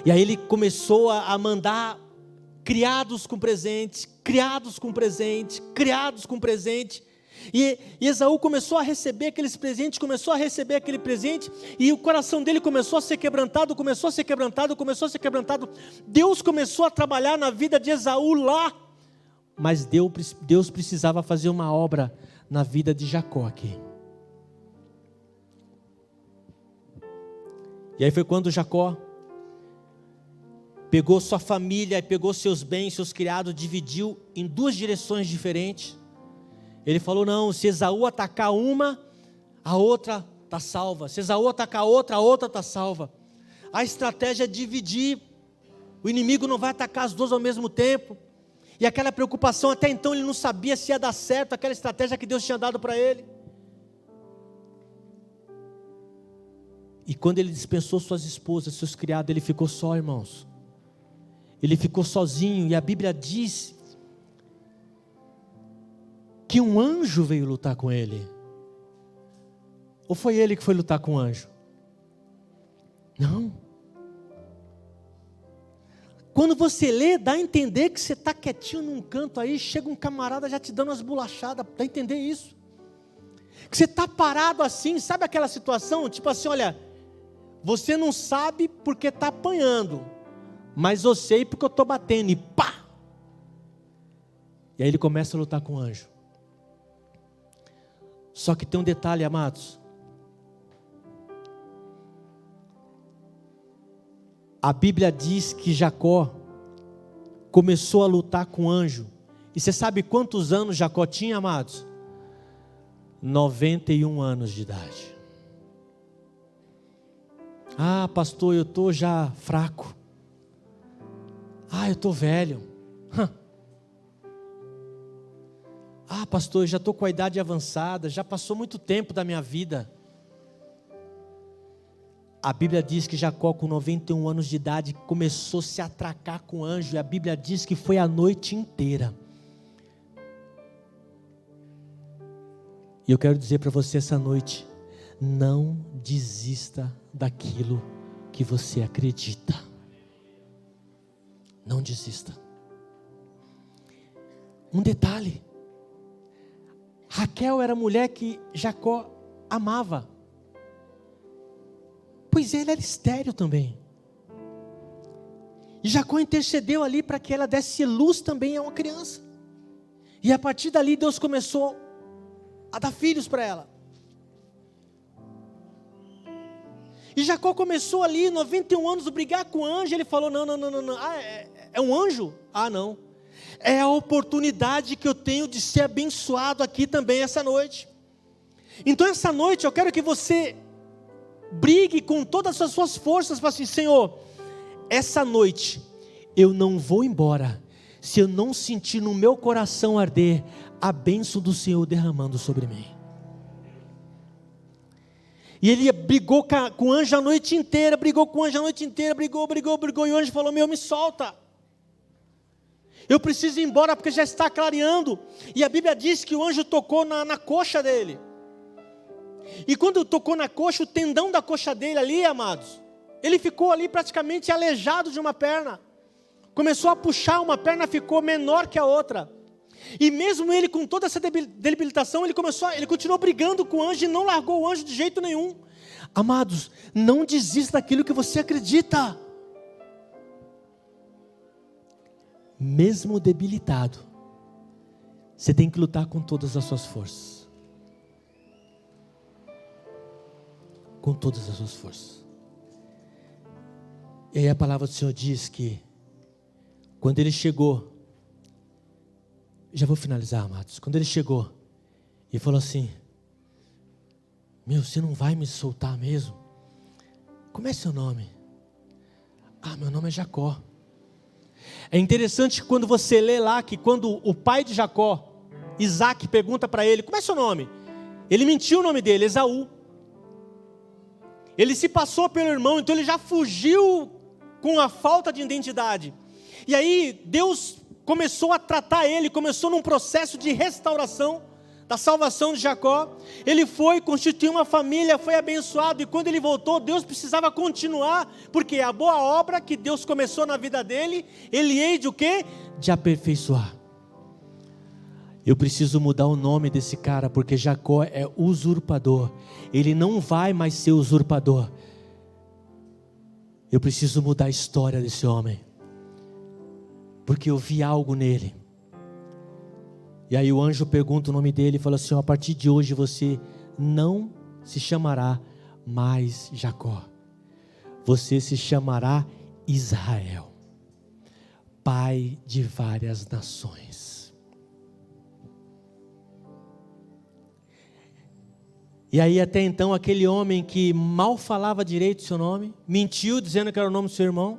E aí ele começou a mandar criados com presente, criados com presente, criados com presente. E Esaú começou a receber aqueles presentes, começou a receber aquele presente, e o coração dele começou a ser quebrantado, começou a ser quebrantado, começou a ser quebrantado. Deus começou a trabalhar na vida de Esaú lá, mas Deus precisava fazer uma obra na vida de Jacó aqui. E aí foi quando Jacó pegou sua família, pegou seus bens, seus criados, dividiu em duas direções diferentes. Ele falou, não, se Esaú atacar uma, a outra está salva. Se Esaú atacar a outra está salva. A estratégia é dividir. O inimigo não vai atacar as duas ao mesmo tempo. E aquela preocupação, até então ele não sabia se ia dar certo, aquela estratégia que Deus tinha dado para ele. E quando ele dispensou suas esposas, seus criados, ele ficou só, irmãos. Ele ficou sozinho, e a Bíblia diz que um anjo veio lutar com ele. Ou foi ele que foi lutar com o anjo? Não. Quando você lê, dá a entender que você está quietinho num canto aí, chega um camarada já te dando umas bolachadas, dá a entender isso? Que você está parado assim, sabe aquela situação? Tipo assim, olha, você não sabe porque está apanhando, mas eu sei porque eu estou batendo, e pá! E aí ele começa a lutar com o anjo. Só que tem um detalhe, amados. A Bíblia diz que Jacó começou a lutar com o anjo. E você sabe quantos anos Jacó tinha, amados? 91 anos de idade. Ah, pastor, eu estou já fraco. Ah, eu estou velho. Ah, pastor, eu já estou com a idade avançada, já passou muito tempo da minha vida. A Bíblia diz que Jacó, com 91 anos de idade, começou a se atracar com o anjo, e a Bíblia diz que foi a noite inteira. E eu quero dizer para você essa noite, não desista daquilo que você acredita. Não desista. Um detalhe. Raquel era a mulher que Jacó amava. Pois ele era estéril também. E Jacó intercedeu ali para que ela desse luz também a uma criança. E a partir dali Deus começou a dar filhos para ela. E Jacó começou ali, 91 anos, a brigar com o anjo. Ele falou, não. Ah, é um anjo? Ah, não. É a oportunidade que eu tenho de ser abençoado aqui também essa noite. Então essa noite eu quero que você brigue com todas as suas forças. Fala assim, Senhor, essa noite eu não vou embora se eu não sentir no meu coração arder a bênção do Senhor derramando sobre mim. E ele brigou com o anjo a noite inteira, brigou, e o anjo falou, me solta. Eu preciso ir embora porque já está clareando. E a Bíblia diz que o anjo tocou na coxa dele. E quando tocou na coxa, o tendão da coxa dele ali, amados, ele ficou ali praticamente aleijado de uma perna. Começou a puxar, uma perna ficou menor que a outra. E mesmo ele com toda essa debilitação, ele continuou brigando com o anjo e não largou o anjo de jeito nenhum. Amados, não desista daquilo que você acredita. Mesmo debilitado, você tem que lutar com todas as suas forças. Com todas as suas forças. E aí a palavra do Senhor diz que quando ele chegou, já vou finalizar, amados. Quando ele chegou e falou assim, você não vai me soltar mesmo? Como é seu nome? Ah, meu nome é Jacó. É interessante que quando você lê lá, que quando o pai de Jacó, Isaac, pergunta para ele, como é seu nome? Ele mentiu o nome dele, Esaú. Ele se passou pelo irmão, então ele já fugiu com a falta de identidade. E aí Deus começou a tratar ele, começou num processo de restauração da salvação de Jacó. Ele foi, constituiu uma família, foi abençoado, e quando ele voltou, Deus precisava continuar, porque a boa obra que Deus começou na vida dele, ele hei de o quê? De aperfeiçoar. Eu preciso mudar o nome desse cara, porque Jacó é usurpador. Ele não vai mais ser usurpador. Eu preciso mudar a história desse homem, porque eu vi algo nele. E aí o anjo pergunta o nome dele e fala assim: a partir de hoje você não se chamará mais Jacó, você se chamará Israel, pai de várias nações. E aí até então aquele homem que mal falava direito o seu nome, mentiu dizendo que era o nome do seu irmão.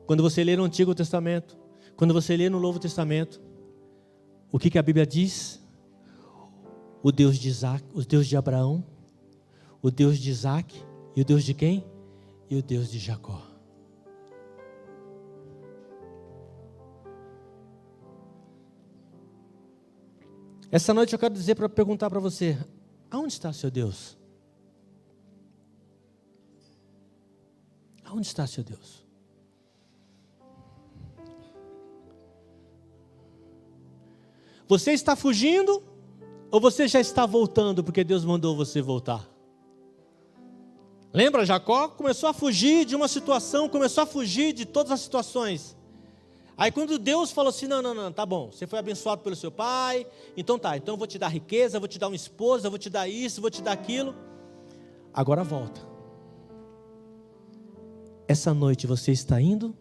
Quando você lê no Antigo Testamento, quando você lê no Novo Testamento, o que a Bíblia diz? O Deus de Isaac, o Deus de Abraão, o Deus de Isaac, e o Deus de quem? E o Deus de Jacó. Essa noite eu quero perguntar para você: aonde está seu Deus? Aonde está seu Deus? Você está fugindo ou você já está voltando porque Deus mandou você voltar? Lembra, Jacó começou a fugir de uma situação, começou a fugir de todas as situações. Aí quando Deus falou assim: não, tá bom, você foi abençoado pelo seu pai, então tá, então eu vou te dar riqueza, vou te dar uma esposa, vou te dar isso, vou te dar aquilo. Agora volta. Essa noite você está indo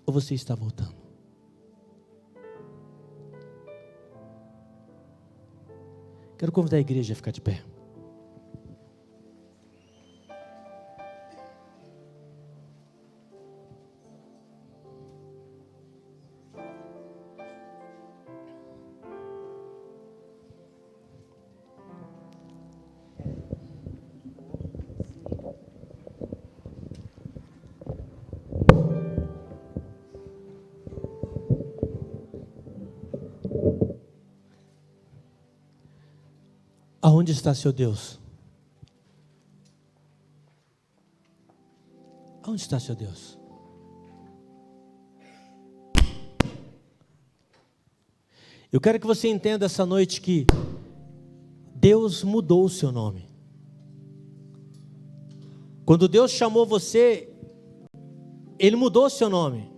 ou você está voltando? Quero convidar a igreja a ficar de pé. Aonde está seu Deus? Aonde está seu Deus? Eu quero que você entenda essa noite que Deus mudou o seu nome. Quando Deus chamou você, Ele mudou o seu nome.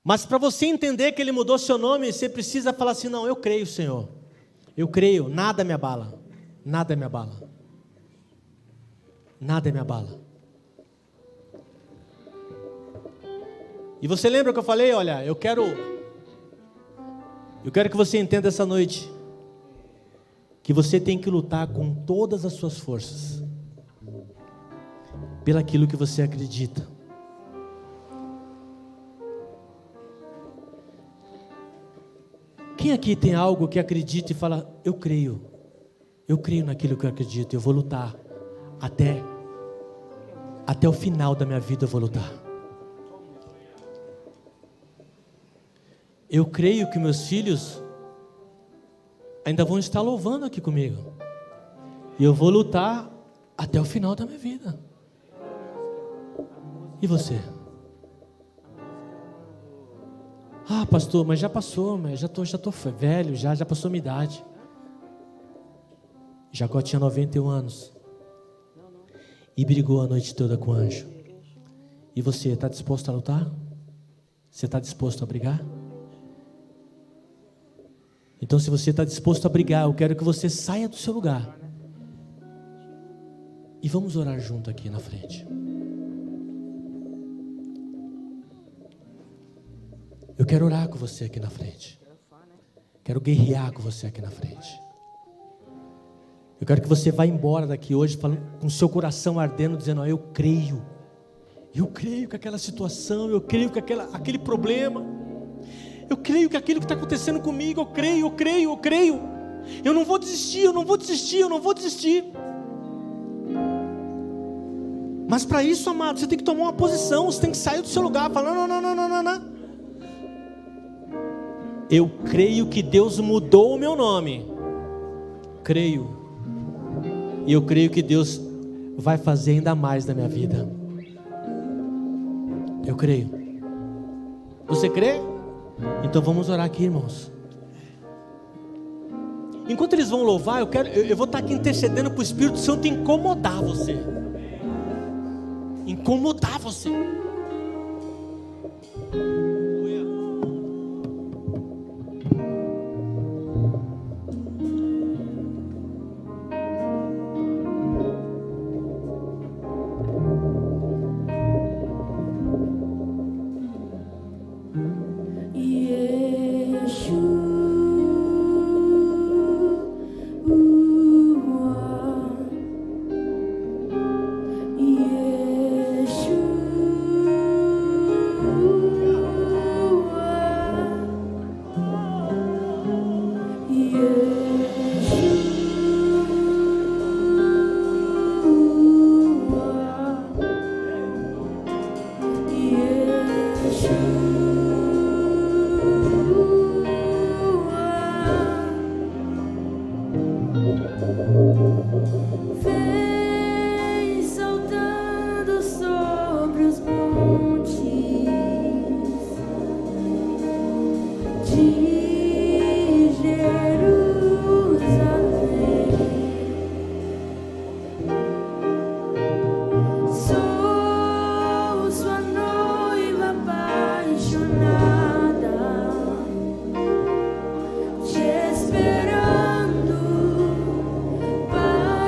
Mas para você entender que Ele mudou seu nome, você precisa falar assim: não, eu creio, Senhor. Eu creio, nada me abala. Nada me abala. Nada me abala. E você lembra que eu falei? Olha, eu quero que você entenda essa noite que você tem que lutar com todas as suas forças pelaquilo que você acredita. Quem aqui tem algo que acredita e fala: eu creio naquilo que eu acredito, eu vou lutar até o final da minha vida, eu vou lutar. Eu creio que meus filhos ainda vão estar louvando aqui comigo, e eu vou lutar até o final da minha vida. E você? Ah, pastor, mas já passou, mas já tô velho, já passou minha idade. Jacó tinha 91 anos e brigou a noite toda com o anjo. E você está disposto a lutar? Você está disposto a brigar? Então, se você está disposto a brigar, eu quero que você saia do seu lugar e vamos orar junto aqui na frente. Eu quero orar com você aqui na frente. Quero guerrear com você aqui na frente. Eu quero que você vá embora daqui hoje falando, com seu coração ardendo, dizendo: eu creio que aquela situação, eu creio que aquele problema, eu creio que aquilo que está acontecendo comigo, eu creio. Eu não vou desistir, eu não vou desistir, eu não vou desistir. Mas para isso, amado, você tem que tomar uma posição, você tem que sair do seu lugar, falar, não. Eu creio que Deus mudou o meu nome. Creio. E eu creio que Deus vai fazer ainda mais na minha vida. Eu creio. Você crê? Então vamos orar aqui, irmãos. Enquanto eles vão louvar, eu vou estar aqui intercedendo para o Espírito Santo incomodar você. Incomodar você. Vem saltando sobre os montes de Jerusalém. Sou sua noiva apaixonada, te esperando para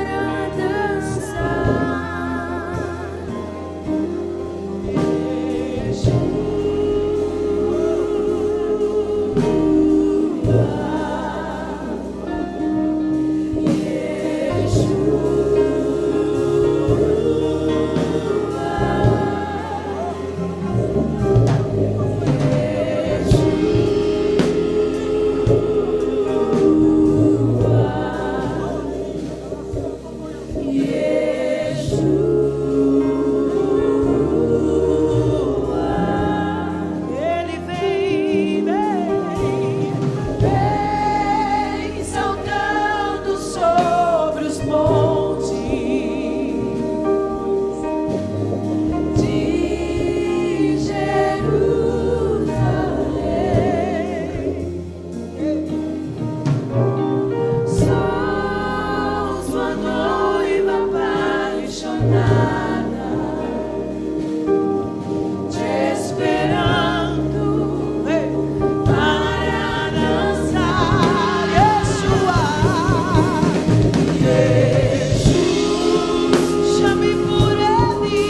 Ele vem saltando sobre os montes de Jerusalém. Sou sua noiva apaixonada, te esperando para dançar. Yeshua, chame por ele.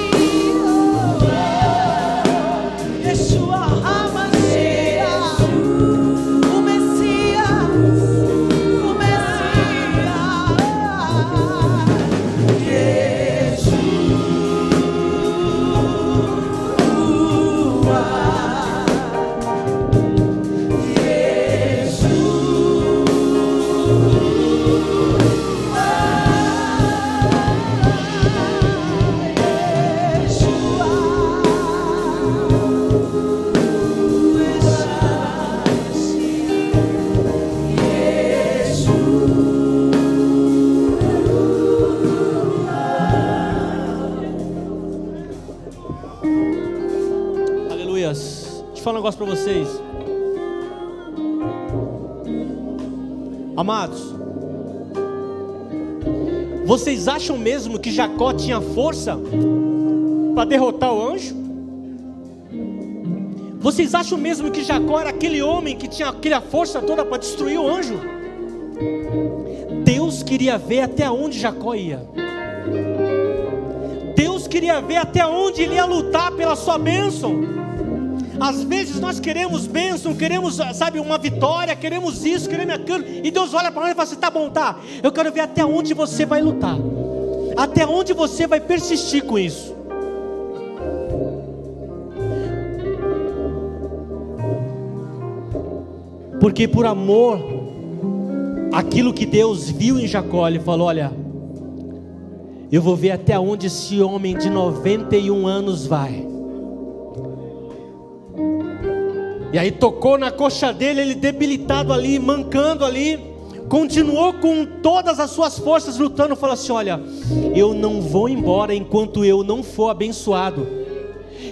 Yeshua HaMashiach, o Messias, o Messias. Aleluias. Deixa eu falar um negócio para vocês. Amados, vocês acham mesmo que Jacó tinha força para derrotar o anjo? Vocês acham mesmo que Jacó era aquele homem que tinha aquela força toda para destruir o anjo? Deus queria ver até onde Jacó ia. Deus queria ver até onde ele ia lutar pela sua bênção. Às vezes nós queremos bênção, queremos, sabe, uma vitória, queremos isso, queremos aquilo, e Deus olha para nós e fala assim: tá bom, tá, eu quero ver até onde você vai lutar, até onde você vai persistir com isso. Porque por amor aquilo que Deus viu em Jacó, ele falou: olha, eu vou ver até onde esse homem de 91 anos vai. E aí tocou na coxa dele, ele debilitado ali, mancando ali, continuou com todas as suas forças lutando, falou assim: olha, eu não vou embora enquanto eu não for abençoado.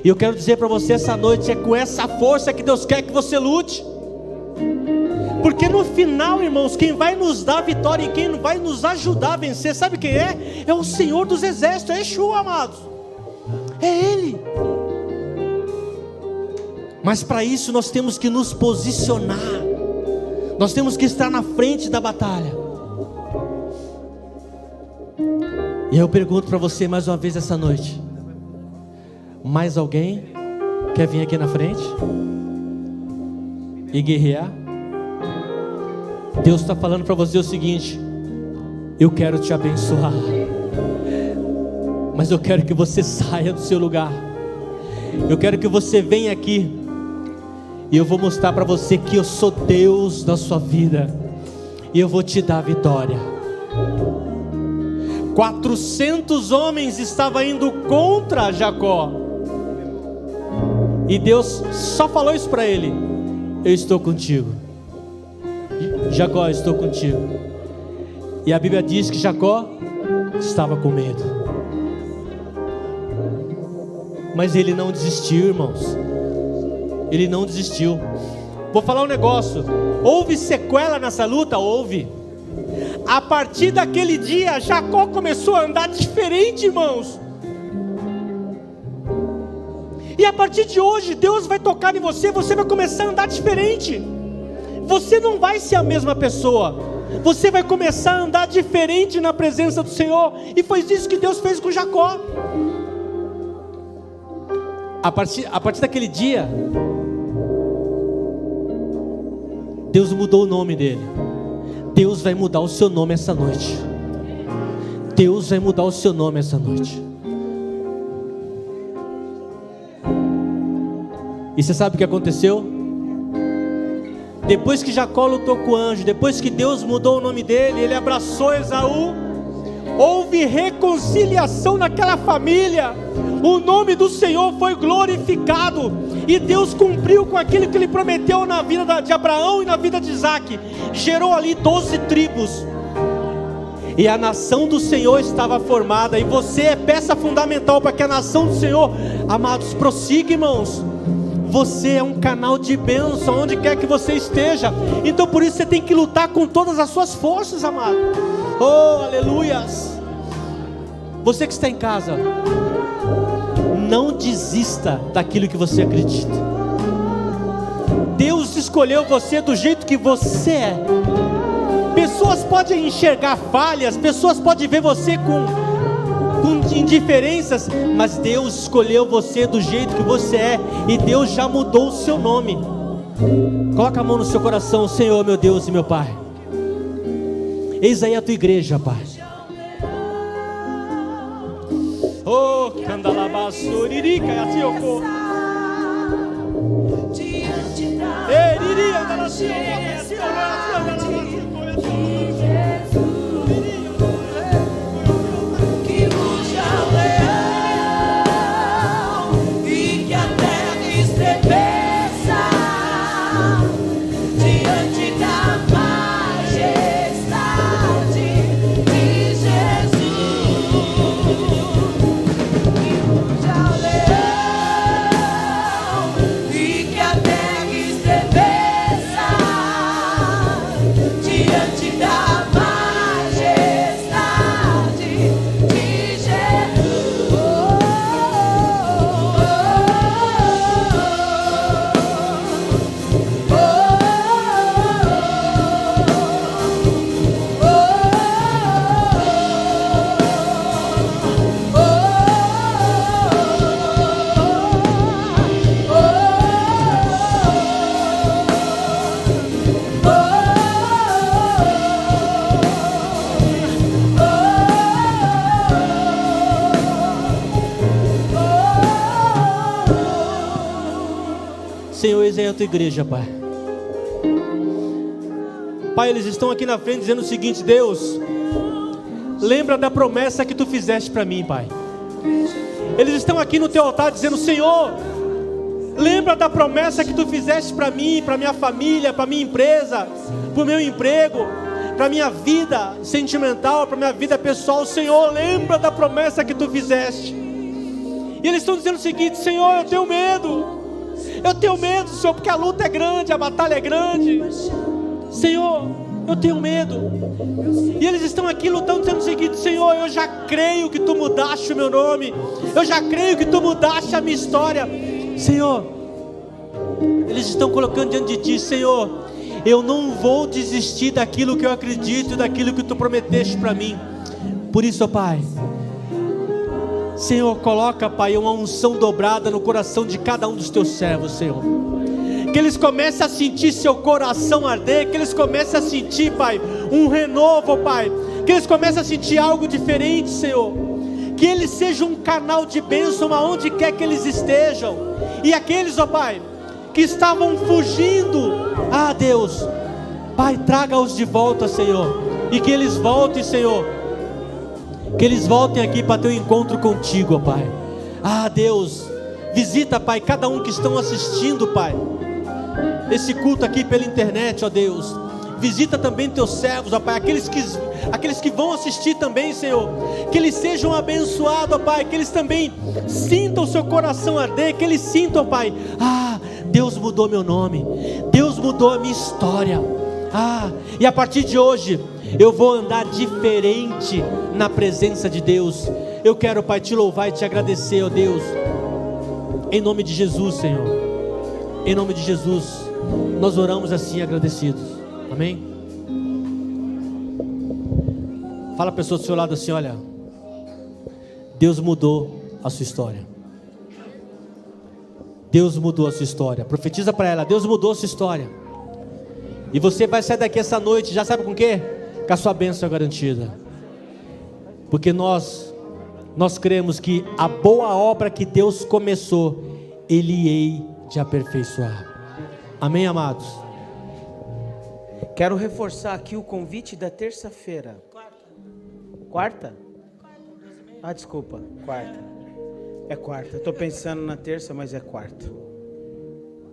E eu quero dizer para você essa noite, é com essa força que Deus quer que você lute. Porque no final, irmãos, quem vai nos dar vitória e quem vai nos ajudar a vencer, sabe quem é? É o Senhor dos Exércitos, é Yeshua, amados. É Ele. Mas para isso nós temos que nos posicionar. Nós temos que estar na frente da batalha. E eu pergunto para você mais uma vez essa noite: mais alguém quer vir aqui na frente e guerrear? Deus está falando para você o seguinte: eu quero te abençoar, mas eu quero que você saia do seu lugar. Eu quero que você venha aqui e eu vou mostrar para você que eu sou Deus na sua vida e eu vou te dar a vitória. 400 homens estavam indo contra Jacó, e Deus só falou isso para ele: eu estou contigo, Jacó, eu estou contigo. E a Bíblia diz que Jacó estava com medo, mas ele não desistiu, irmãos. Ele não desistiu. Vou falar um negócio: houve sequela nessa luta? Houve. A partir daquele dia, Jacó começou a andar diferente, irmãos. E a partir de hoje, Deus vai tocar em você, você vai começar a andar diferente. Você não vai ser a mesma pessoa. Você vai começar a andar diferente na presença do Senhor. E foi isso que Deus fez com Jacó. A partir daquele dia, Deus mudou o nome dele. Deus vai mudar o seu nome essa noite. Deus vai mudar o seu nome essa noite. E você sabe o que aconteceu? Depois que Jacó lutou com o anjo, depois que Deus mudou o nome dele, ele abraçou Esaú, houve reconciliação naquela família. O nome do Senhor foi glorificado, e Deus cumpriu com aquilo que Ele prometeu na vida de Abraão e na vida de Isaac. Gerou ali 12 tribos, e a nação do Senhor estava formada. E você é peça fundamental para que a nação do Senhor, amados, prossiga, irmãos. Você é um canal de bênção onde quer que você esteja. Então por isso você tem que lutar com todas as suas forças, amado. Oh, aleluias. Você que está em casa, não desista daquilo que você acredita. Deus escolheu você do jeito que você é. Pessoas podem enxergar falhas, pessoas podem ver você com indiferenças, mas Deus escolheu você do jeito que você é, e Deus já mudou o seu nome. Coloca a mão no seu coração: Senhor, meu Deus e meu Pai, eis aí a tua igreja, Pai. Oh, candalabaçuririca, assim eu vou. Diante da que ruja o leão e que a terra estremeça diante da majestade de Jesus. Que ruja o leão e que a terra estremeça diante da majestade de Jesus. Senhor, eis aí a tua igreja, Pai. Pai, eles estão aqui na frente dizendo o seguinte: Deus, lembra da promessa que Tu fizeste para mim, Pai. Eles estão aqui no Teu altar dizendo: Senhor, lembra da promessa que Tu fizeste para mim, para minha família, para minha empresa, para o meu emprego, para minha vida sentimental, para minha vida pessoal. Senhor, lembra da promessa que Tu fizeste. E eles estão dizendo o seguinte: Senhor, eu tenho medo, Senhor, porque a luta é grande, a batalha é grande. Senhor, eu tenho medo. E eles estão aqui lutando, dizendo o seguinte: Senhor, eu já creio que Tu mudaste o meu nome, eu já creio que Tu mudaste a minha história. Senhor, eles estão colocando diante de Ti: Senhor, eu não vou desistir daquilo que eu acredito, daquilo que Tu prometeste para mim. Por isso, ó Pai, Senhor, coloca, Pai, uma unção dobrada no coração de cada um dos Teus servos, Senhor. Que eles comecem a sentir seu coração arder, que eles comecem a sentir, Pai, um renovo, Pai. Que eles comecem a sentir algo diferente, Senhor. Que eles sejam um canal de bênção aonde quer que eles estejam. E aqueles, ó Pai, que estavam fugindo, Deus, Pai, traga-os de volta, Senhor. E que eles voltem, Senhor. Que eles voltem aqui para ter um encontro contigo, ó Pai. Deus, visita, Pai, cada um que estão assistindo, Pai, esse culto aqui pela internet, ó Deus. Visita também Teus servos, ó Pai, aqueles que vão assistir também, Senhor. Que eles sejam abençoados, ó Pai. Que eles também sintam o seu coração arder. Que eles sintam, Pai, Deus mudou meu nome, Deus mudou a minha história. E a partir de hoje eu vou andar diferente na presença de Deus. Eu quero, Pai, Te louvar e Te agradecer, ó Deus, em nome de Jesus, Senhor. Em nome de Jesus, nós oramos assim agradecidos. Amém? Fala a pessoa do seu lado assim: olha, Deus mudou a sua história. Deus mudou a sua história. Profetiza para ela: Deus mudou a sua história. E você vai sair daqui essa noite, já sabe com o quê? Com a sua bênção garantida. Porque nós cremos que a boa obra que Deus começou, Ele hei de aperfeiçoar. Amém, amados? Quero reforçar aqui o convite da terça-feira. Quarta? Desculpa, quarta. É quarta. Estou pensando na terça, mas é quarta.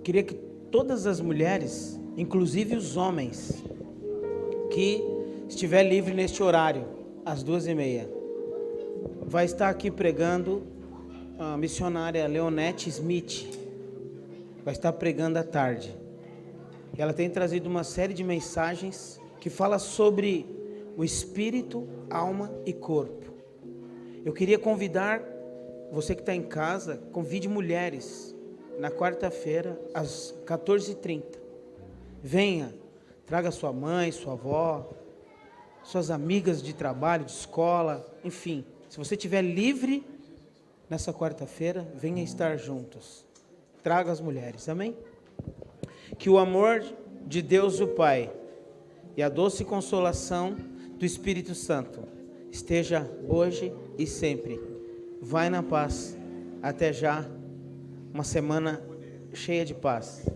Queria que todas as mulheres, inclusive os homens, que estiver livre neste horário, às 2h30, vai estar aqui pregando a missionária Leonete Smith. Vai estar pregando à tarde. Ela tem trazido uma série de mensagens que fala sobre o espírito, alma e corpo. Eu queria convidar você que está em casa, convide mulheres na quarta-feira às 14h30. Venha, traga sua mãe, sua avó, suas amigas de trabalho, de escola, enfim. Se você estiver livre nessa quarta-feira, venha estar juntos. Traga as mulheres, amém? Que o amor de Deus o Pai e a doce consolação do Espírito Santo esteja hoje e sempre. Vai na paz. Até já. Uma semana cheia de paz.